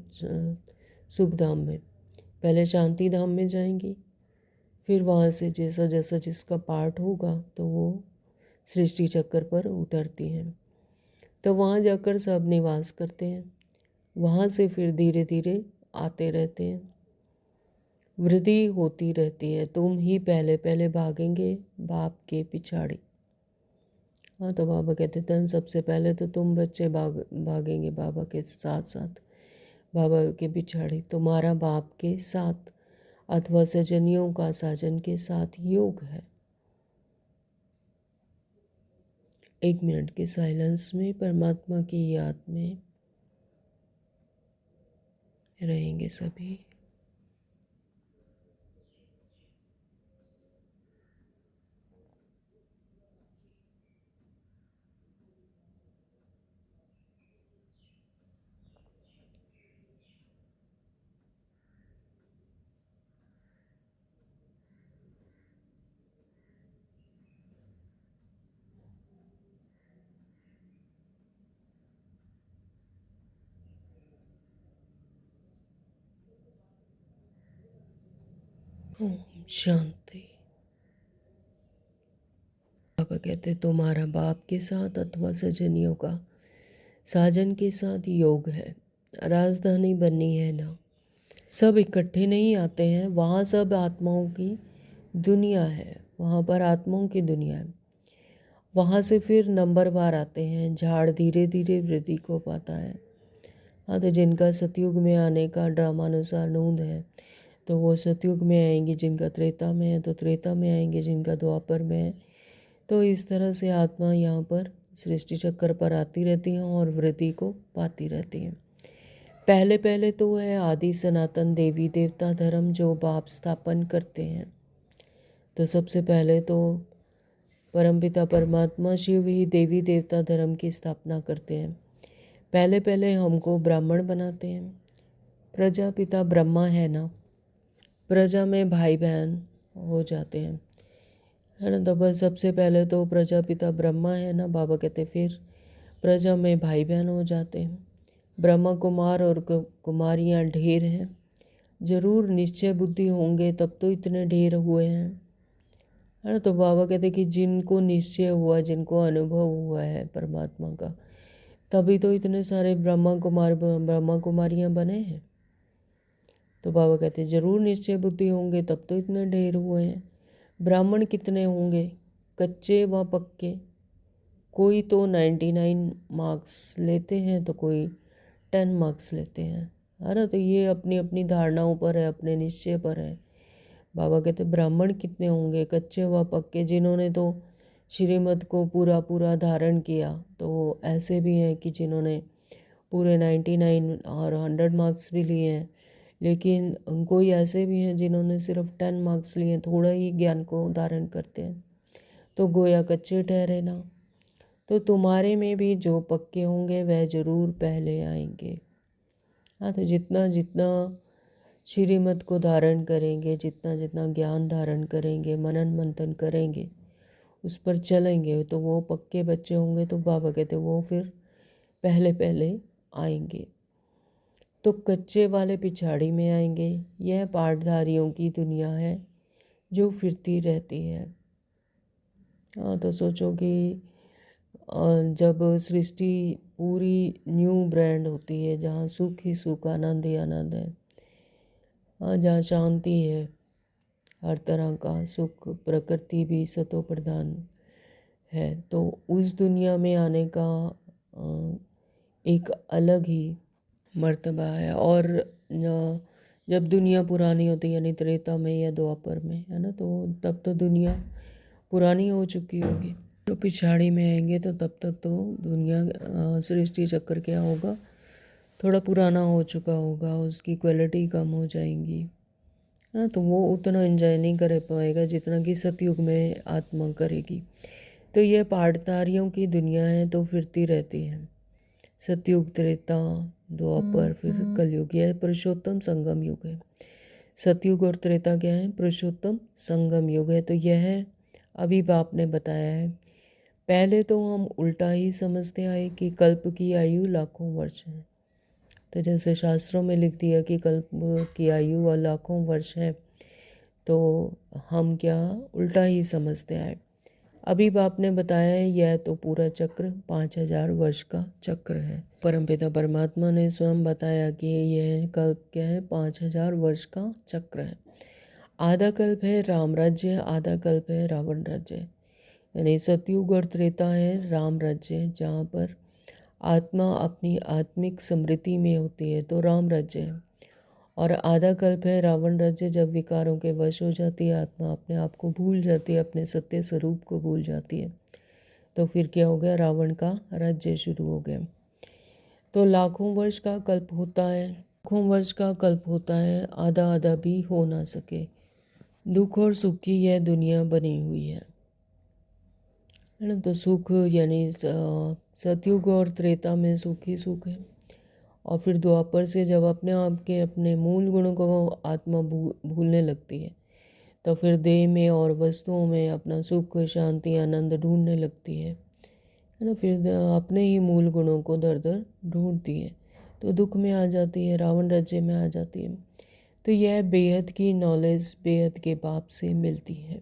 S1: सुख धाम में। पहले शांति धाम में जाएंगी, फिर वहाँ से जैसा जैसा जिसका पाठ होगा तो वो सृष्टि चक्र पर उतरती हैं। तो वहाँ जाकर सब निवास करते हैं। वहाँ से फिर धीरे धीरे आते रहते हैं। वृद्धि होती रहती है। तुम ही पहले पहले भागेंगे बाप के पिछाड़ी। हाँ, तो बाबा कहते थे सबसे पहले तो तुम बच्चे भागेंगे बाबा के साथ साथ, बाबा के पिछाड़ी। तुम्हारा बाप के साथ अथवा सजनियों का साजन के साथ योग है। 1 मिनट के साइलेंस में परमात्मा की याद में रहेंगे सभी। ओम शांति। बाबा कहते तुम्हारा बाप के साथ अथवा सजनियों का साजन के साथ योग है। राजधानी बननी है ना, सब इकट्ठे नहीं आते हैं। वहाँ सब आत्माओं की दुनिया है, वहाँ पर आत्माओं की दुनिया है। वहाँ से फिर नंबरवार आते हैं। झाड़ धीरे धीरे वृद्धि को पाता है। हाँ, तो जिनका सतयुग में आने का ड्रामानुसार नूंद है तो वो सतयुग में आएंगे, जिनका त्रेता में है तो त्रेता में आएंगे, जिनका द्वापर में है। तो इस तरह से आत्मा यहाँ पर सृष्टि चक्कर पर आती रहती हैं और वृद्धि को पाती रहती हैं। पहले पहले तो है आदि सनातन देवी देवता धर्म जो बाप स्थापन करते हैं। तो सबसे पहले तो परमपिता परमात्मा शिव ही देवी देवता धर्म की स्थापना करते हैं। पहले पहले हमको ब्राह्मण बनाते हैं। प्रजापिता ब्रह्मा है ना, प्रजा में भाई बहन हो जाते हैं, है ना। तो बस सबसे पहले तो प्रजापिता ब्रह्मा है ना, बाबा कहते फिर प्रजा में भाई बहन हो जाते हैं। ब्रह्मा कुमार और कुमारियाँ ढेर हैं। जरूर निश्चय बुद्धि होंगे तब तो इतने ढेर हुए हैं, है ना। तो बाबा कहते कि जिनको निश्चय हुआ, जिनको अनुभव हुआ है परमात्मा का, तभी तो इतने सारे ब्रह्मा कुमारियाँ बने हैं। तो बाबा कहते जरूर निश्चय बुद्धि होंगे तब तो इतने ढेर हुए हैं। ब्राह्मण कितने होंगे, कच्चे व पक्के। कोई तो 99 मार्क्स लेते हैं तो कोई 10 मार्क्स लेते हैं, है ना। तो ये अपनी अपनी धारणाओं पर है, अपने निश्चय पर है। बाबा कहते ब्राह्मण कितने होंगे, कच्चे व पक्के, जिन्होंने तो श्रीमत को पूरा पूरा धारण किया। तो ऐसे भी हैं कि जिन्होंने पूरे 99 और 100 मार्क्स भी लिए हैं, लेकिन कोई ऐसे भी हैं जिन्होंने सिर्फ 10 मार्क्स लिए, थोड़ा ही ज्ञान को धारण करते हैं, तो गोया कच्चे ठहरे ना। तो तुम्हारे में भी जो पक्के होंगे वह ज़रूर पहले आएंगे। हाँ, तो जितना जितना श्रीमत को धारण करेंगे, जितना जितना ज्ञान धारण करेंगे, मनन मंथन करेंगे, उस पर चलेंगे, तो वो पक्के बच्चे होंगे। तो बाबा कहते वो फिर पहले पहले आएंगे। तो कच्चे वाले पिछाड़ी में आएंगे। यह पाठधारियों की दुनिया है जो फिरती रहती है। हाँ, तो सोचो कि जब सृष्टि पूरी न्यू ब्रांड होती है, जहाँ सुख ही सुख, आनंद ही आनंद है, हाँ, जहाँ शांति है, हर तरह का सुख, प्रकृति भी सतो प्रधान है, तो उस दुनिया में आने का एक अलग ही मर्तबा है। और जब दुनिया पुरानी होती है, यानी त्रेता में या द्वापर में, है ना, तो तब तो दुनिया पुरानी हो चुकी होगी। तो पिछाड़ी में आएंगे तो तब तक तो दुनिया सृष्टि चक्र क्या होगा, थोड़ा पुराना हो चुका होगा, उसकी क्वालिटी कम हो जाएंगी, हाँ, तो वो उतना एंजॉय नहीं कर पाएगा जितना कि सतयुग में आत्मा करेगी। तो ये पाठधारियों की दुनिया है, तो फिरती रहती है। सतयुग, त्रेता, द्वापर, फिर कलयुग, यह पुरुषोत्तम संगम युग है। सतयुग और त्रेता क्या है? पुरुषोत्तम संगम युग है। तो यह अभी बाप ने बताया है। पहले तो हम उल्टा ही समझते आए कि कल्प की आयु लाखों वर्ष है। तो जैसे शास्त्रों में लिख दिया कि कल्प की आयु लाखों वर्ष है, तो हम क्या उल्टा ही समझते आए। अभी बाप ने बताया है यह तो पूरा चक्र 5000 वर्ष का चक्र है। परमपिता परमात्मा ने स्वयं बताया कि यह कल्प क्या है? 5000 वर्ष का चक्र है। आधा कल्प है राम राज्य, आधा कल्प है रावण राज्य। यानी सतयुग और त्रेता है राम राज्य, जहाँ पर आत्मा अपनी आत्मिक समृद्धि में होती है, तो राम राज्य है। और आधा कल्प है रावण राज्य, जब विकारों के वश हो जाती है आत्मा, अपने आप को भूल जाती है, अपने सत्य स्वरूप को भूल जाती है, तो फिर क्या हो गया? रावण का राज्य शुरू हो गया। तो लाखों वर्ष का कल्प होता है, लाखों वर्ष का कल्प होता है, आधा आधा भी हो ना सके। दुख और सुख की यह दुनिया बनी हुई है ना। तो सुख यानी सतयुग और त्रेता में सुख ही सुख है, और फिर द्वापर से जब अपने आप के अपने मूल गुणों को आत्मा भूलने लगती है, तो फिर देह में और वस्तुओं में अपना सुख, शांति, आनंद ढूंढने लगती है ना। फिर अपने ही मूल गुणों को दर दर ढूंढती है, तो दुख में आ जाती है, रावण राज्य में आ जाती है। तो यह बेहद की नॉलेज बेहद के बाप से मिलती है।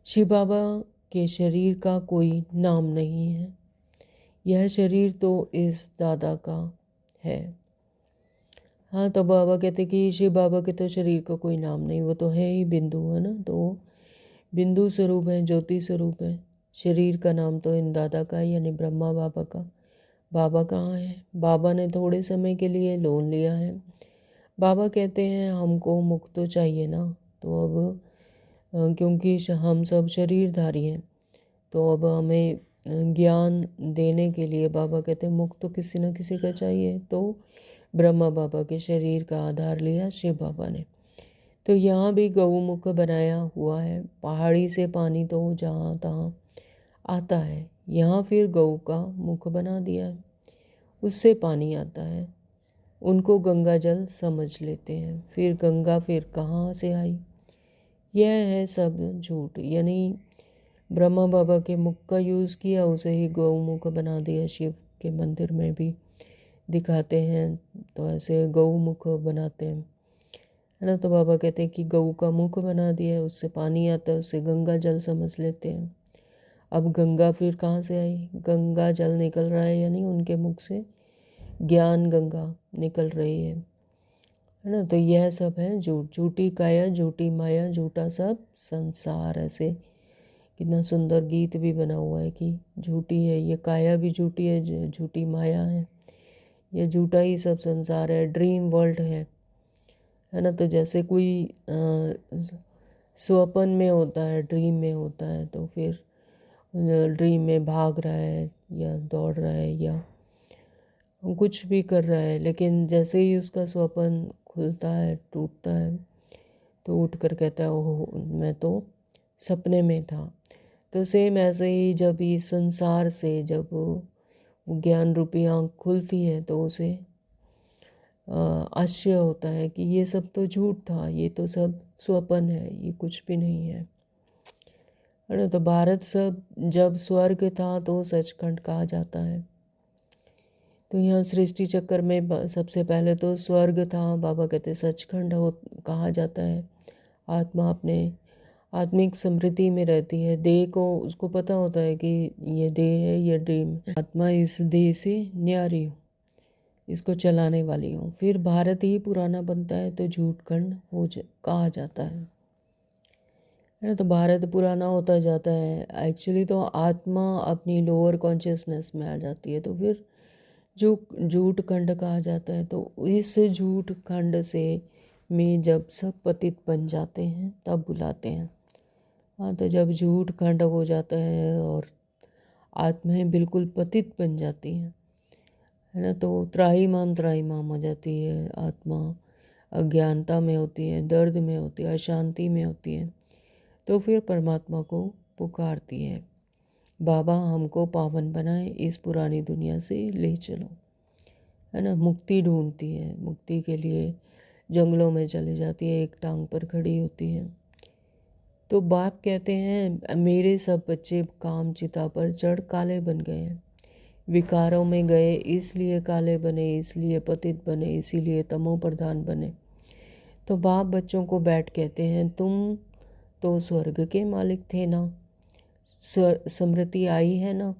S1: शिव बाबा के शरीर का कोई नाम नहीं है, यह शरीर तो इस दादा का है। हाँ, तो बाबा कहते कि शिव बाबा के तो शरीर का कोई नाम नहीं, वो तो है ही बिंदु, है ना। तो बिंदु स्वरूप है, ज्योति स्वरूप है। शरीर का नाम तो इन दादा का है, यानी ब्रह्मा बाबा का। बाबा कहाँ है? बाबा ने थोड़े समय के लिए लोन लिया है। बाबा कहते हैं हमको मुक्त तो चाहिए ना, तो अब क्योंकि हम सब शरीरधारी हैं, तो अब हमें ज्ञान देने के लिए बाबा कहते हैं मुक्त तो किसी न किसी का चाहिए। तो ब्रह्मा बाबा के शरीर का आधार लिया शिव बाबा ने। तो यहाँ भी गौमुख बनाया हुआ है। पहाड़ी से पानी तो जहाँ तहाँ आता है, यहाँ फिर गऊ का मुख बना दिया है, उससे पानी आता है। उनको गंगा जल समझ लेते हैं। फिर गंगा फिर कहाँ से आई? यह है सब झूठ। यानी ब्रह्मा बाबा के मुख का यूज़ किया, उसे ही गौमुख बना दिया। शिव के मंदिर में भी दिखाते हैं, तो ऐसे गौमुख बनाते हैं, है ना। तो बाबा कहते हैं कि गऊ का मुख बना दिया है, उससे पानी आता है, उससे गंगा जल समझ लेते हैं। अब गंगा फिर कहाँ से आई? गंगा जल निकल रहा है, यानी उनके मुख से ज्ञान गंगा निकल रही है ना। तो यह सब है झूठ, झूठी काया, झूठी माया, झूठा सब संसार। ऐसे कितना सुंदर गीत भी बना हुआ है कि झूठी है ये काया, भी झूठी है, झूठी माया है, ये झूठा ही सब संसार है, ड्रीम वर्ल्ड है है ना। तो जैसे कोई स्वप्न में होता है, ड्रीम में होता है, तो फिर ड्रीम में भाग रहा है या दौड़ रहा है या कुछ भी कर रहा है, लेकिन जैसे ही उसका स्वप्न खुलता है, टूटता है, तो उठ कर कहता है ओह मैं तो सपने में था। तो सेम ऐसे ही जब इस संसार से जब वो ज्ञान रूपी आँख खुलती है तो उसे आश्चर्य होता है कि ये सब तो झूठ था, ये तो सब स्वप्न है, ये कुछ भी नहीं है ना। तो भारत सब जब स्वर्ग था तो सचखंड कहा जाता है। तो यहाँ सृष्टि चक्र में सबसे पहले तो स्वर्ग था, बाबा कहते सचखंड हो कहा जाता है। आत्मा अपने आत्मिक समृद्धि में रहती है। देह को उसको पता होता है कि ये देह है, ये ड्रीम है, आत्मा इस देह से न्यारी हो, इसको चलाने वाली हो। फिर भारत ही पुराना बनता है तो झूठ खंड कहा जाता है ना। तो भारत पुराना होता जाता है। एक्चुअली तो आत्मा अपनी लोअर कॉन्शियसनेस में आ जाती है, तो फिर जो झूठ खंड कहा जाता है। तो इस झूठ खंड से में जब सब पतित बन जाते हैं तब बुलाते हैं। हाँ, तो जब झूठ खंड हो जाता है और आत्माएं बिल्कुल पतित बन जाती हैं, है ना, तो त्राहिमाम हो जाती है। आत्मा अज्ञानता में होती है, दर्द में होती है, अशांति में होती है, तो फिर परमात्मा को पुकारती है, बाबा हमको पावन बनाए, इस पुरानी दुनिया से ले चलो, है ना। मुक्ति ढूंढती है, मुक्ति के लिए जंगलों में चली जाती है, एक टांग पर खड़ी होती है। तो बाप कहते हैं मेरे सब बच्चे काम चिता पर चढ़ काले बन गए हैं, विकारों में गए इसलिए काले बने, इसलिए पतित बने, इसीलिए तमो प्रधान बने। तो बाप बच्चों को बैठ कहते हैं तुम तो स्वर्ग के मालिक थे ना, स्मृति आई है ना।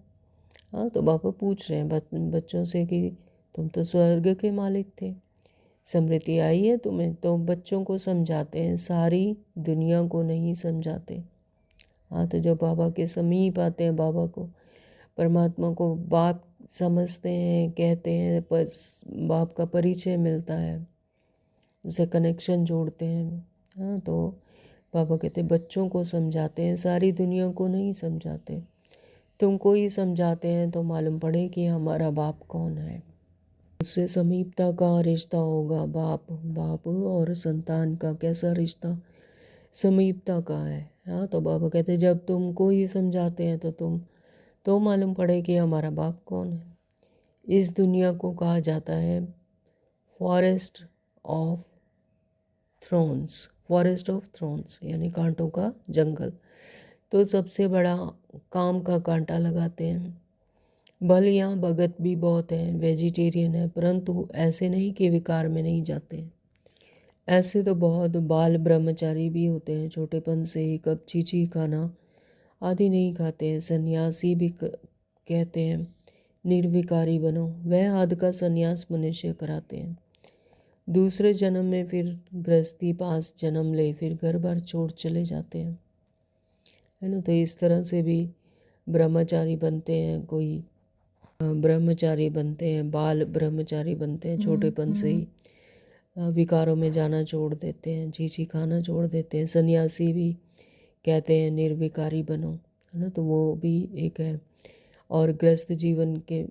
S1: हाँ, तो बाबा पूछ रहे हैं बच्चों से कि तुम तो स्वर्ग के मालिक थे, स्मृति आई है तुम्हें। तो बच्चों को समझाते हैं, सारी दुनिया को नहीं समझाते। हाँ, तो जब बाबा के समीप आते हैं, बाबा को परमात्मा को बाप समझते हैं, कहते हैं, पर बाप का परिचय मिलता है, उसे कनेक्शन जोड़ते हैं। हाँ, तो बाबा कहते बच्चों को समझाते हैं, सारी दुनिया को नहीं समझाते। तुमको ही समझाते हैं तो मालूम पड़े कि हमारा बाप कौन है। उससे समीपता का रिश्ता होगा। बाप और संतान का कैसा रिश्ता, समीपता का है। हाँ, तो बाबा कहते जब तुमको ही समझाते हैं तो मालूम पड़े कि हमारा बाप कौन है। इस दुनिया को कहा जाता है फॉरेस्ट ऑफ थ्रोन्स, यानी कांटों का जंगल। तो सबसे बड़ा काम का कांटा लगाते हैं। बल यहाँ भगत भी बहुत हैं, वेजिटेरियन है, परंतु ऐसे नहीं कि विकार में नहीं जाते। ऐसे तो बहुत बाल ब्रह्मचारी भी होते हैं, छोटेपन से ही कब चीची खाना आदि नहीं खाते हैं। सन्यासी भी कहते हैं निर्विकारी बनो, वह आदि का सन्यास मनुष्य कराते हैं। दूसरे जन्म में फिर गृहस्थी पास जन्म ले, फिर घर बार छोड़ चले जाते हैं, है ना। तो इस तरह से भी ब्रह्मचारी बनते हैं, कोई ब्रह्मचारी बनते हैं, बाल ब्रह्मचारी बनते हैं, छोटेपन से ही विकारों में जाना छोड़ देते हैं, चीची खाना छोड़ देते हैं। सन्यासी भी कहते हैं निर्विकारी बनो, है ना, तो वो भी एक है। और गृहस्थ जीवन के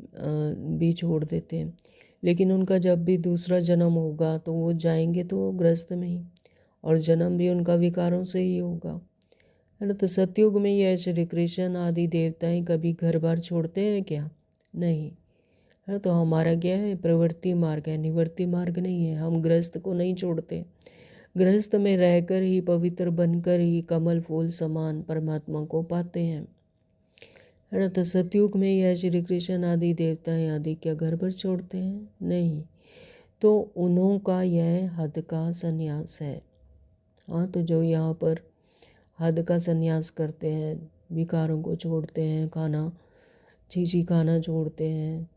S1: भी छोड़ देते हैं, लेकिन उनका जब भी दूसरा जन्म होगा तो वो जाएंगे तो गृहस्थ में ही, और जन्म भी उनका विकारों से ही होगा, है ना। तो सतयुग में यह श्री कृष्ण आदि देवताएं कभी घर बार छोड़ते हैं क्या? नहीं, है। तो हमारा क्या है, प्रवृत्ति मार्ग है, निवृत्ति मार्ग नहीं है। हम गृहस्थ को नहीं छोड़ते, गृहस्थ में रहकर ही, पवित्र बनकर ही कमल फूल समान परमात्मा को पाते हैं, है ना। तो सतयुग में यह श्री कृष्ण आदि देवताएं आदि क्या घर पर छोड़ते हैं? नहीं, तो उन्हों का यह हद का संन्यास है। हाँ, तो जो यहाँ पर हद का संन्यास करते हैं, विकारों को छोड़ते हैं, खाना चीची खाना छोड़ते हैं,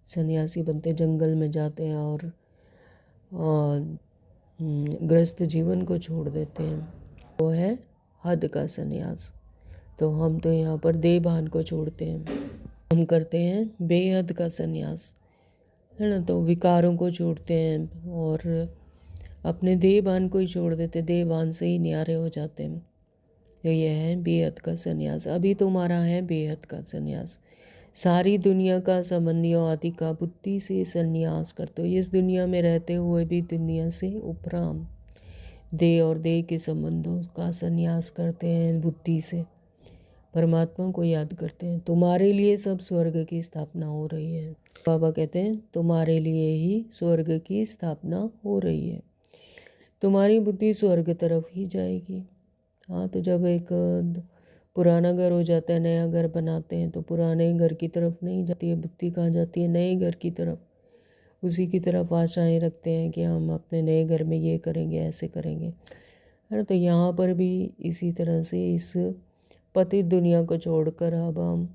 S1: सन्यासी बनते, जंगल में जाते हैं और गृहस्थ जीवन को छोड़ देते हैं, वो है हद का संन्यास। तो हम तो यहाँ पर देहभान को छोड़ते हैं, हम करते हैं बेहद का संन्यास, है ना। तो विकारों को छोड़ते हैं और अपने देहभान को ही छोड़ देते, देहभान से ही न्यारे हो जाते हैं। तो यह है बेहद का संन्यास। अभी तुम्हारा है बेहद का संन्यास। सारी दुनिया का, संबंधियों आदि का बुद्धि से संन्यास करते हो। इस दुनिया में रहते हुए भी दुनिया से उपराम, देह और देह के संबंधों का संन्यास करते हैं बुद्धि से, परमात्मा को याद करते हैं। तुम्हारे लिए सब स्वर्ग की स्थापना हो रही है। बाबा कहते हैं तुम्हारे लिए ही स्वर्ग की स्थापना हो रही है, तुम्हारी बुद्धि स्वर्ग तरफ ही जाएगी। हाँ, तो जब एक पुराना घर हो जाता है, नया घर बनाते हैं, तो पुराने घर की तरफ नहीं जाती है बुद्धि, कहाँ जाती है? नए घर की तरफ। उसी की तरफ आशाएं रखते हैं कि हम अपने नए घर में ये करेंगे, ऐसे करेंगे, है ना। तो यहाँ पर भी इसी तरह से इस पतित दुनिया को छोड़कर अब हम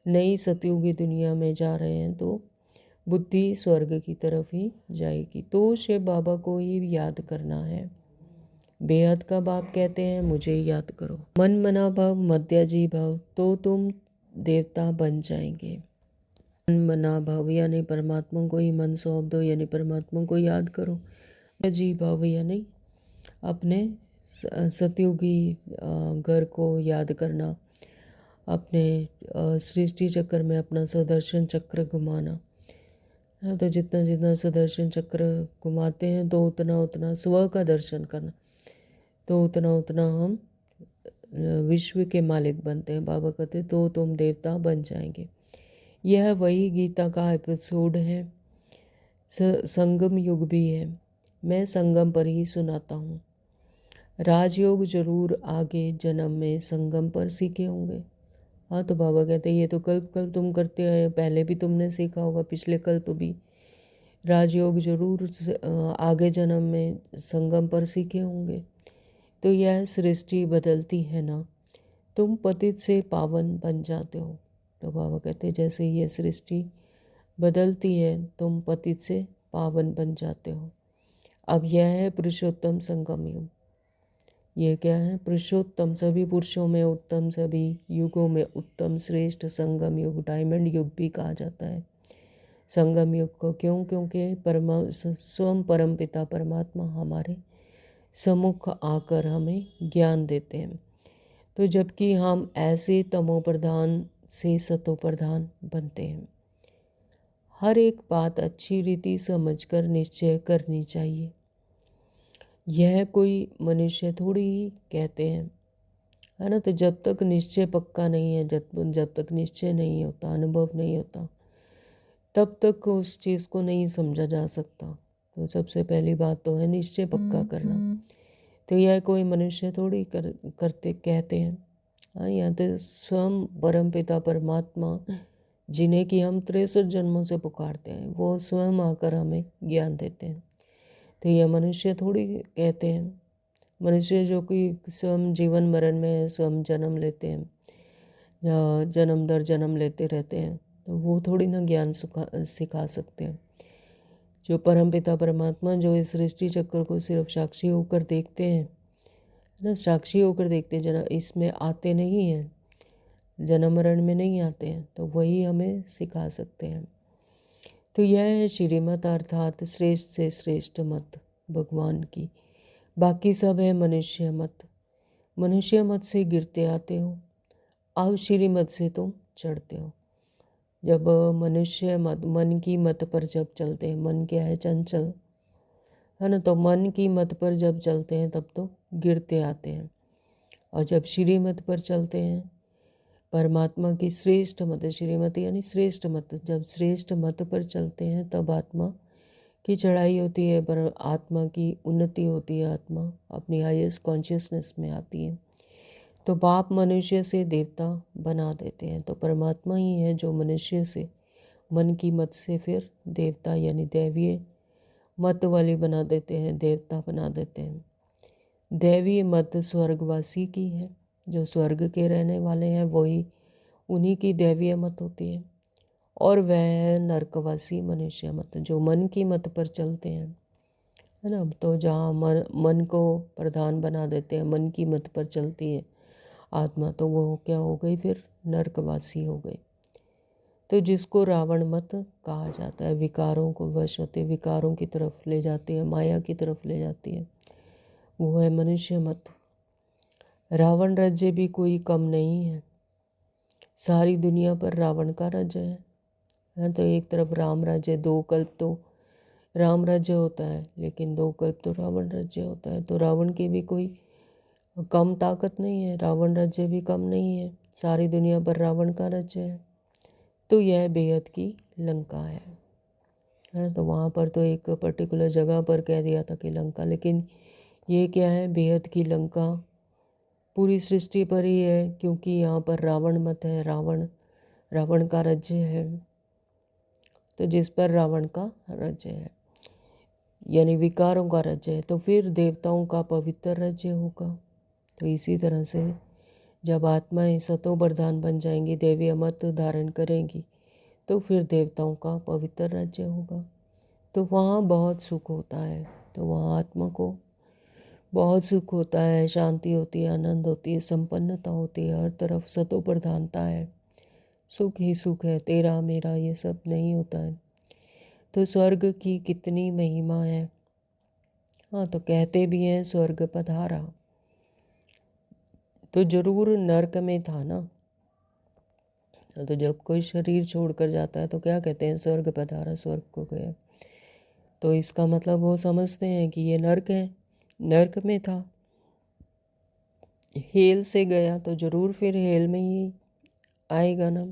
S1: नई सतयुगी दुनिया में जा रहे हैं, तो बुद्धि स्वर्ग की तरफ ही जाएगी। तो शिव बाबा को ही याद करना है। बेहद का बाप कहते हैं मुझे याद करो। मन मना भाव मध्याजी भाव, तो तुम देवता बन जाएंगे। मन मना भाव यानी परमात्मा को ही मन सौंप दो, यानी परमात्मा को याद करो। जी भाव यानी अपने सतयुगी घर को याद करना, अपने सृष्टि चक्र में अपना सुदर्शन चक्र घुमाना। तो जितना जितना सुदर्शन चक्र घुमाते हैं तो उतना उतना स्व का दर्शन करना, तो उतना उतना हम विश्व के मालिक बनते हैं। बाबा कहते तो तुम देवता बन जाएंगे। यह वही गीता का एपिसोड है, संगम युग भी है। मैं संगम पर ही सुनाता हूँ। राजयोग जरूर आगे जन्म में संगम पर सीखे होंगे। हाँ, तो बाबा कहते हैं ये तो कल्प कल्प तुम करते आए, पहले भी तुमने सीखा होगा, पिछले कल्प भी। राजयोग जरूर आगे जन्म में संगम पर सीखे होंगे। तो यह सृष्टि बदलती है ना, तुम पतित से पावन बन जाते हो। तो बाबा कहते जैसे ये सृष्टि बदलती है, तुम पतित से पावन बन जाते हो। अब यह है पुरुषोत्तम संगम युग। ये क्या है? पुरुषोत्तम, सभी पुरुषों में उत्तम, सभी युगों में उत्तम, श्रेष्ठ संगम युग, डायमंड युग भी कहा जाता है संगम युग को। क्यों? क्योंकि स्वयं परमपिता परमात्मा हमारे सम्मुख आकर हमें ज्ञान देते हैं। तो जबकि हम ऐसे तमो प्रधान से सतो प्रधान बनते हैं। हर एक बात अच्छी रीति समझकर निश्चय करनी चाहिए। यह कोई मनुष्य थोड़ी ही कहते हैं, है ना। तो जब तक निश्चय पक्का नहीं है, जब तक निश्चय नहीं होता, अनुभव नहीं होता, तब तक उस चीज़ को नहीं समझा जा सकता। तो सबसे पहली बात तो है निश्चय पक्का करना। तो यह कोई मनुष्य थोड़ी करते कहते हैं। हाँ, यहाँ तो स्वयं परमपिता परमात्मा, जिन्हें कि हम 63 जन्मों से पुकारते हैं, वो स्वयं आकर हमें ज्ञान देते हैं। तो यह मनुष्य थोड़ी कहते हैं। मनुष्य जो कि स्वयं जीवन मरण में स्वयं जन्म लेते हैं, या जन्म दर जन्म लेते रहते हैं, तो वो थोड़ी ना ज्ञान सिखा सकते हैं। जो परमपिता परमात्मा, जो इस सृष्टि चक्र को सिर्फ साक्षी होकर देखते हैं ना, साक्षी होकर देखते हैं, इसमें आते नहीं हैं, जन्म मरण में नहीं आते हैं, तो वही हमें सिखा सकते हैं। तो यह है श्रीमत, अर्थात श्रेष्ठ से श्रेष्ठ मत भगवान की। बाकी सब है मनुष्य मत। मनुष्य मत से गिरते आते हो, अब श्रीमत से तुम चढ़ते हो। जब मनुष्य मत, मन की मत पर जब चलते हैं, मन क्या है? चंचल, है ना। तो मन की मत पर जब चलते हैं तब तो गिरते आते हैं, और जब श्रीमत पर चलते हैं, परमात्मा की श्रेष्ठ मत, श्रीमत यानी श्रेष्ठ मत, जब श्रेष्ठ मत पर चलते हैं तब आत्मा की चढ़ाई होती है, पर आत्मा की उन्नति होती है, आत्मा अपनी हाईएस्ट कॉन्शियसनेस में आती है। तो बाप मनुष्य से देवता बना देते हैं। तो परमात्मा ही है जो मनुष्य से, मन की मत से फिर देवता यानी दैवीय मत वाली बना देते हैं, देवता बना देते हैं। दैवीय मत स्वर्गवासी की है, जो स्वर्ग के रहने वाले हैं वही, उन्हीं की दैवीय मत होती है। और वह है नरकवासी मनुष्य मत, जो मन की मत पर चलते हैं, है ना। तो जहाँ मन को प्रधान बना देते हैं, मन की मत पर चलती है आत्मा, तो वो क्या हो गई? फिर नरकवासी हो गई। तो जिसको रावण मत कहा जाता है, विकारों को वश होते, विकारों की तरफ ले जाती है, माया की तरफ ले जाती है, वो है मनुष्य मत। रावण राज्य भी कोई कम नहीं है, सारी दुनिया पर रावण का राज्य है। तो एक तरफ राम राज्य, 2 कल्प तो राम राज्य होता है, लेकिन 2 कल्प तो रावण राज्य होता है। तो रावण की भी कोई कम ताकत नहीं है, रावण राज्य भी कम नहीं है, सारी दुनिया पर रावण का राज्य है। तो यह बेहद की लंका है। तो वहाँ पर तो एक पर्टिकुलर जगह पर कह दिया था कि लंका, लेकिन ये क्या है, बेहद की लंका पूरी सृष्टि पर ही है, क्योंकि यहाँ पर रावण मत है, रावण का राज्य है। तो जिस पर रावण का राज्य है यानी विकारों का राज्य है, तो फिर देवताओं का पवित्र राज्य होगा। तो इसी तरह से जब आत्माएं सतो प्रधान बन जाएंगी, दैवीय मत धारण करेंगी, तो फिर देवताओं का पवित्र राज्य होगा। तो वहाँ बहुत सुख होता है, तो वहाँ आत्मा को बहुत सुख होता है, शांति होती है, आनंद होती है, संपन्नता होती है, हर तरफ सतो प्रधानता है, सुख ही सुख है, तेरा मेरा ये सब नहीं होता है। तो स्वर्ग की कितनी महिमा है। हाँ, तो कहते भी हैं स्वर्ग पधारा, तो जरूर नरक में था ना। तो जब कोई शरीर छोड़कर जाता है तो क्या कहते हैं, स्वर्ग पधारा, स्वर्ग को गया। तो इसका मतलब वो समझते हैं कि ये नरक है, नरक में था, हेल से गया तो जरूर फिर हेल में ही आएगा ना।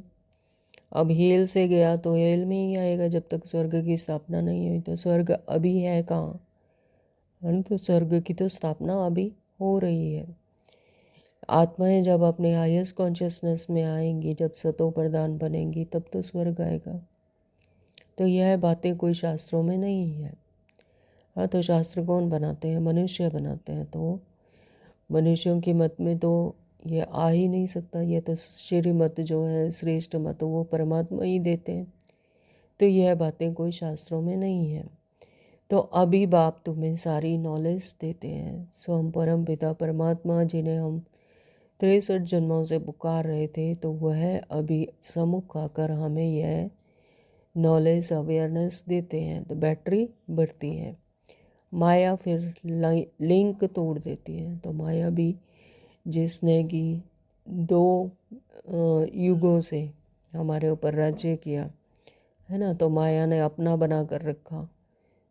S1: अब हेल से गया तो हेल में ही आएगा, जब तक स्वर्ग की स्थापना नहीं हुई। तो स्वर्ग अभी है कहाँ, तो स्वर्ग की तो स्थापना अभी हो रही है। आत्माएं जब अपने हाईएस्ट कॉन्शियसनेस में आएंगी, जब सतो प्रधान बनेंगी, तब तो स्वर्ग आएगा। तो यह बातें कोई शास्त्रों में नहीं है। हाँ, तो शास्त्र कौन बनाते हैं, मनुष्य बनाते हैं। तो मनुष्यों की मत में तो ये आ ही नहीं सकता, ये तो श्रीमत जो है, श्रेष्ठ मत, वो परमात्मा ही देते हैं। तो यह बातें कोई शास्त्रों में नहीं है। तो अभी बाप तुम्हें सारी नॉलेज देते हैं। सो हम परम पिता परमात्मा जिन्हें हम 63 जन्मों से पुकार रहे थे, तो वह अभी सम्मुख आकर हमें यह नॉलेज अवेयरनेस देते हैं। तो बैटरी बढ़ती है, माया फिर लिंक तोड़ देती है। तो माया भी जिसने कि 2 युगों से हमारे ऊपर राज्य किया है ना, तो माया ने अपना बना कर रखा,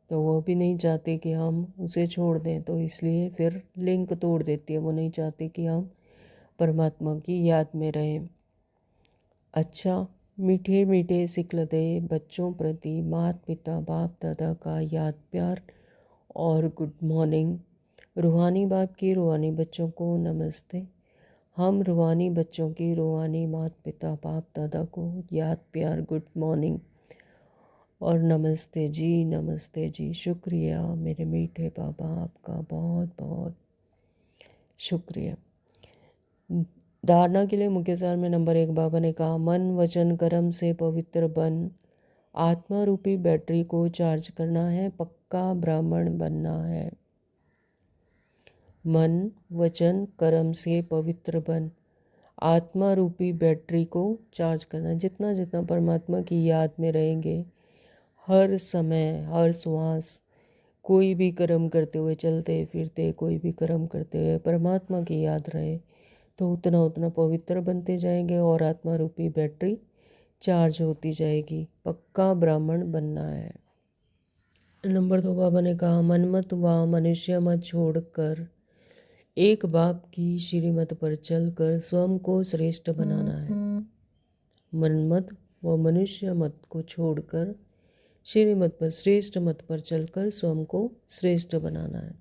S1: तो वो भी नहीं चाहती कि हम उसे छोड़ दें, तो इसलिए फिर लिंक तोड़ देती है। वो नहीं चाहती कि हम परमात्मा की याद में रहें। अच्छा, मीठे मीठे सिखलते बच्चों प्रति माता पिता बाप दादा का याद प्यार और गुड मॉर्निंग। रूहानी बाप की रूहानी बच्चों को नमस्ते। हम रूहानी बच्चों की रूहानी माता पिता बाप दादा को याद प्यार गुड मॉर्निंग और नमस्ते जी, नमस्ते जी। शुक्रिया मेरे मीठे बाबा, आपका बहुत बहुत शुक्रिया। धारणा के लिए मुख्य सार में नंबर 1 बाबा ने कहा, मन वचन कर्म से पवित्र बन आत्मा रूपी बैटरी को चार्ज करना है, पक्का ब्राह्मण बनना है। मन वचन कर्म से पवित्र बन आत्मा रूपी बैटरी को चार्ज करना। जितना जितना परमात्मा की याद में रहेंगे, हर समय हर श्वास, कोई भी कर्म करते हुए, चलते फिरते कोई भी कर्म करते हुए परमात्मा की याद रहे, तो उतना उतना पवित्र बनते जाएंगे और आत्मा रूपी बैटरी चार्ज होती जाएगी। पक्का ब्राह्मण बनना है। नंबर 2 बाबा ने कहा, मनमत व मनुष्य मत छोड़कर एक बाप की श्रीमत पर चलकर स्वयं को श्रेष्ठ बनाना है। मनमत व मनुष्य मत को छोड़कर श्रीमत पर, श्रेष्ठ मत पर चलकर स्वयं को श्रेष्ठ बनाना है।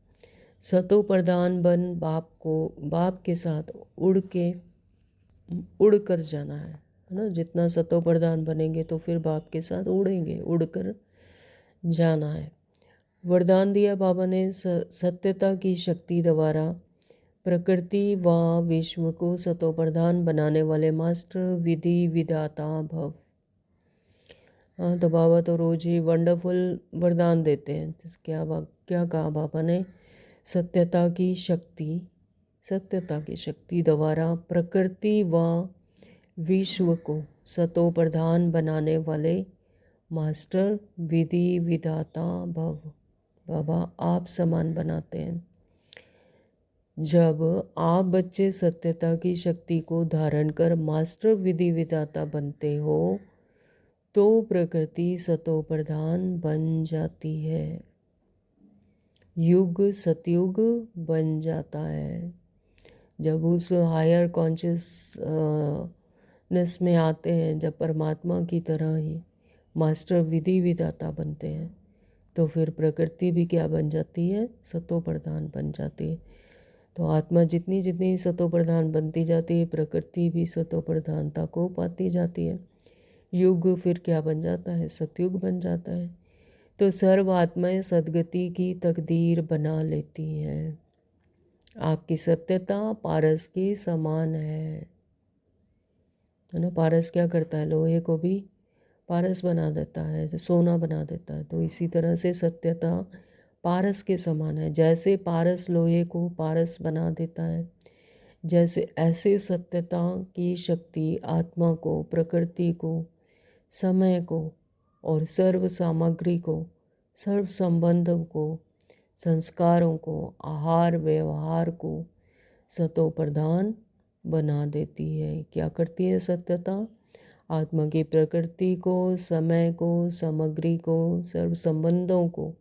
S1: सतो प्रधान बन बाप के साथ उड़ कर जाना है ना। जितना सतो प्रधान बनेंगे तो फिर बाप के साथ उड़ेंगे, उड़कर जाना है। वरदान दिया बाबा ने, सत्यता की शक्ति द्वारा प्रकृति व विश्व को सतो प्रधान बनाने वाले मास्टर विधि विधाता भव। हाँ, तो बाबा तो रोज ही वंडरफुल वरदान देते हैं। क्या कहा बाबा ने, सत्यता की शक्ति द्वारा प्रकृति व विश्व को सतो प्रधान बनाने वाले मास्टर विधि विधाता भव। बाबा आप समान बनाते हैं। जब आप बच्चे सत्यता की शक्ति को धारण कर मास्टर विधि विधाता बनते हो तो प्रकृति सतो प्रधान बन जाती है, युग सतयुग बन जाता है। जब उस हायर कॉन्शियसनेस में आते हैं, जब परमात्मा की तरह ही मास्टर विधि विधाता बनते हैं, तो फिर प्रकृति भी क्या बन जाती है? सतो प्रधान बन जाती है। तो आत्मा जितनी जितनी सतो प्रधान बनती जाती है, प्रकृति भी सतो प्रधानता को पाती जाती है। युग फिर क्या बन जाता है? सतयुग बन जाता है। तो सर्व आत्माएं सदगति की तकदीर बना लेती हैं। आपकी सत्यता पारस के समान है ना। पारस क्या करता है? लोहे को भी पारस बना देता है, सोना बना देता है। तो इसी तरह से सत्यता पारस के समान है। जैसे पारस लोहे को पारस बना देता है, जैसे ऐसे सत्यता की शक्ति आत्मा को, प्रकृति को, समय को और सर्व सामग्री को, सर्व संबंधों को, संस्कारों को, आहार व्यवहार को सतो प्रधान बना देती है। क्या करती है सत्यता? आत्मा की प्रकृति को, समय को, सामग्री को, सर्व संबंधों को,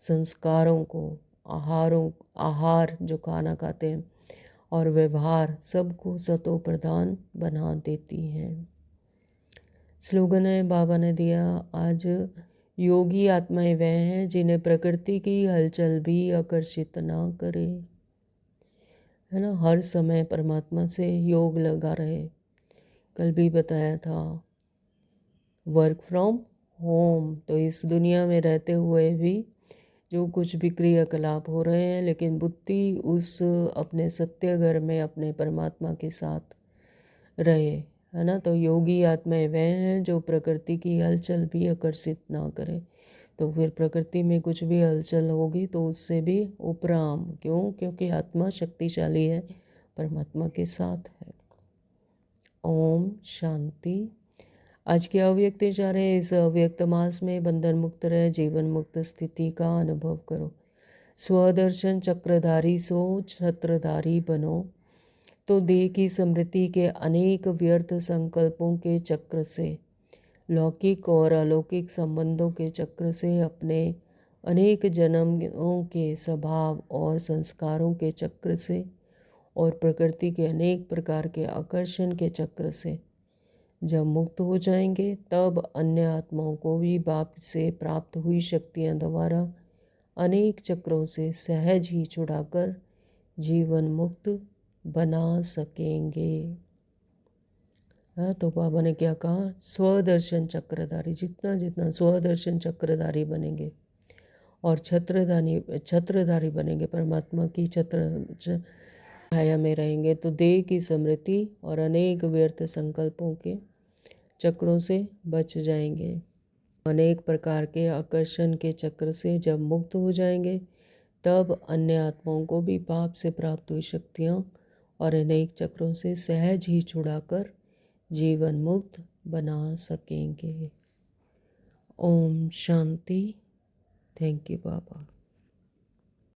S1: संस्कारों को, आहार जो खाना खाते हैं और व्यवहार सबको सतो प्रधान बना देती है। स्लोगन है बाबा ने दिया आज, योगी आत्माएं वह हैं जिन्हें प्रकृति की हलचल भी आकर्षित ना करे, है ना। हर समय परमात्मा से योग लगा रहे। कल भी बताया था वर्क फ्रॉम होम। तो इस दुनिया में रहते हुए भी जो कुछ भी क्रियाकलाप हो रहे हैं, लेकिन बुद्धि उस अपने सत्य घर में अपने परमात्मा के साथ रहे, है ना। तो योगी आत्माएं वह हैं जो प्रकृति की हलचल भी आकर्षित ना करें। तो फिर प्रकृति में कुछ भी हलचल होगी तो उससे भी उपराम। क्यों? क्योंकि आत्मा शक्तिशाली है, परमात्मा के साथ है। ओम शांति। आज के अव्यक्त इशारे, इस अव्यक्त मास में बंधन मुक्त रहे, जीवन मुक्त स्थिति का अनुभव करो। स्वदर्शन चक्रधारी सो छत्रधारी बनो। तो देह की स्मृति के अनेक व्यर्थ संकल्पों के चक्र से, लौकिक और अलौकिक संबंधों के चक्र से, अपने अनेक जन्मों के स्वभाव और संस्कारों के चक्र से और प्रकृति के अनेक प्रकार के आकर्षण के चक्र से जब मुक्त हो जाएंगे, तब अन्य आत्माओं को भी बाप से प्राप्त हुई शक्तियां द्वारा अनेक चक्रों से सहज ही छुड़ाकर जीवन मुक्त बना सकेंगे। हाँ, तो बाबा ने क्या कहा? स्वदर्शन चक्रधारी, जितना जितना स्वदर्शन चक्रधारी बनेंगे और छत्रधारी बनेंगे, परमात्मा की छाया में रहेंगे, तो देह की स्मृति और अनेक व्यर्थ संकल्पों के चक्रों से बच जाएंगे। अनेक प्रकार के आकर्षण के चक्र से जब मुक्त हो जाएंगे, तब अन्य आत्माओं को भी पाप से प्राप्त हुई शक्तियाँ और अनेक चक्रों से सहज ही छुड़ाकर जीवन मुक्त बना सकेंगे। ओम शांति। Thank you Baba.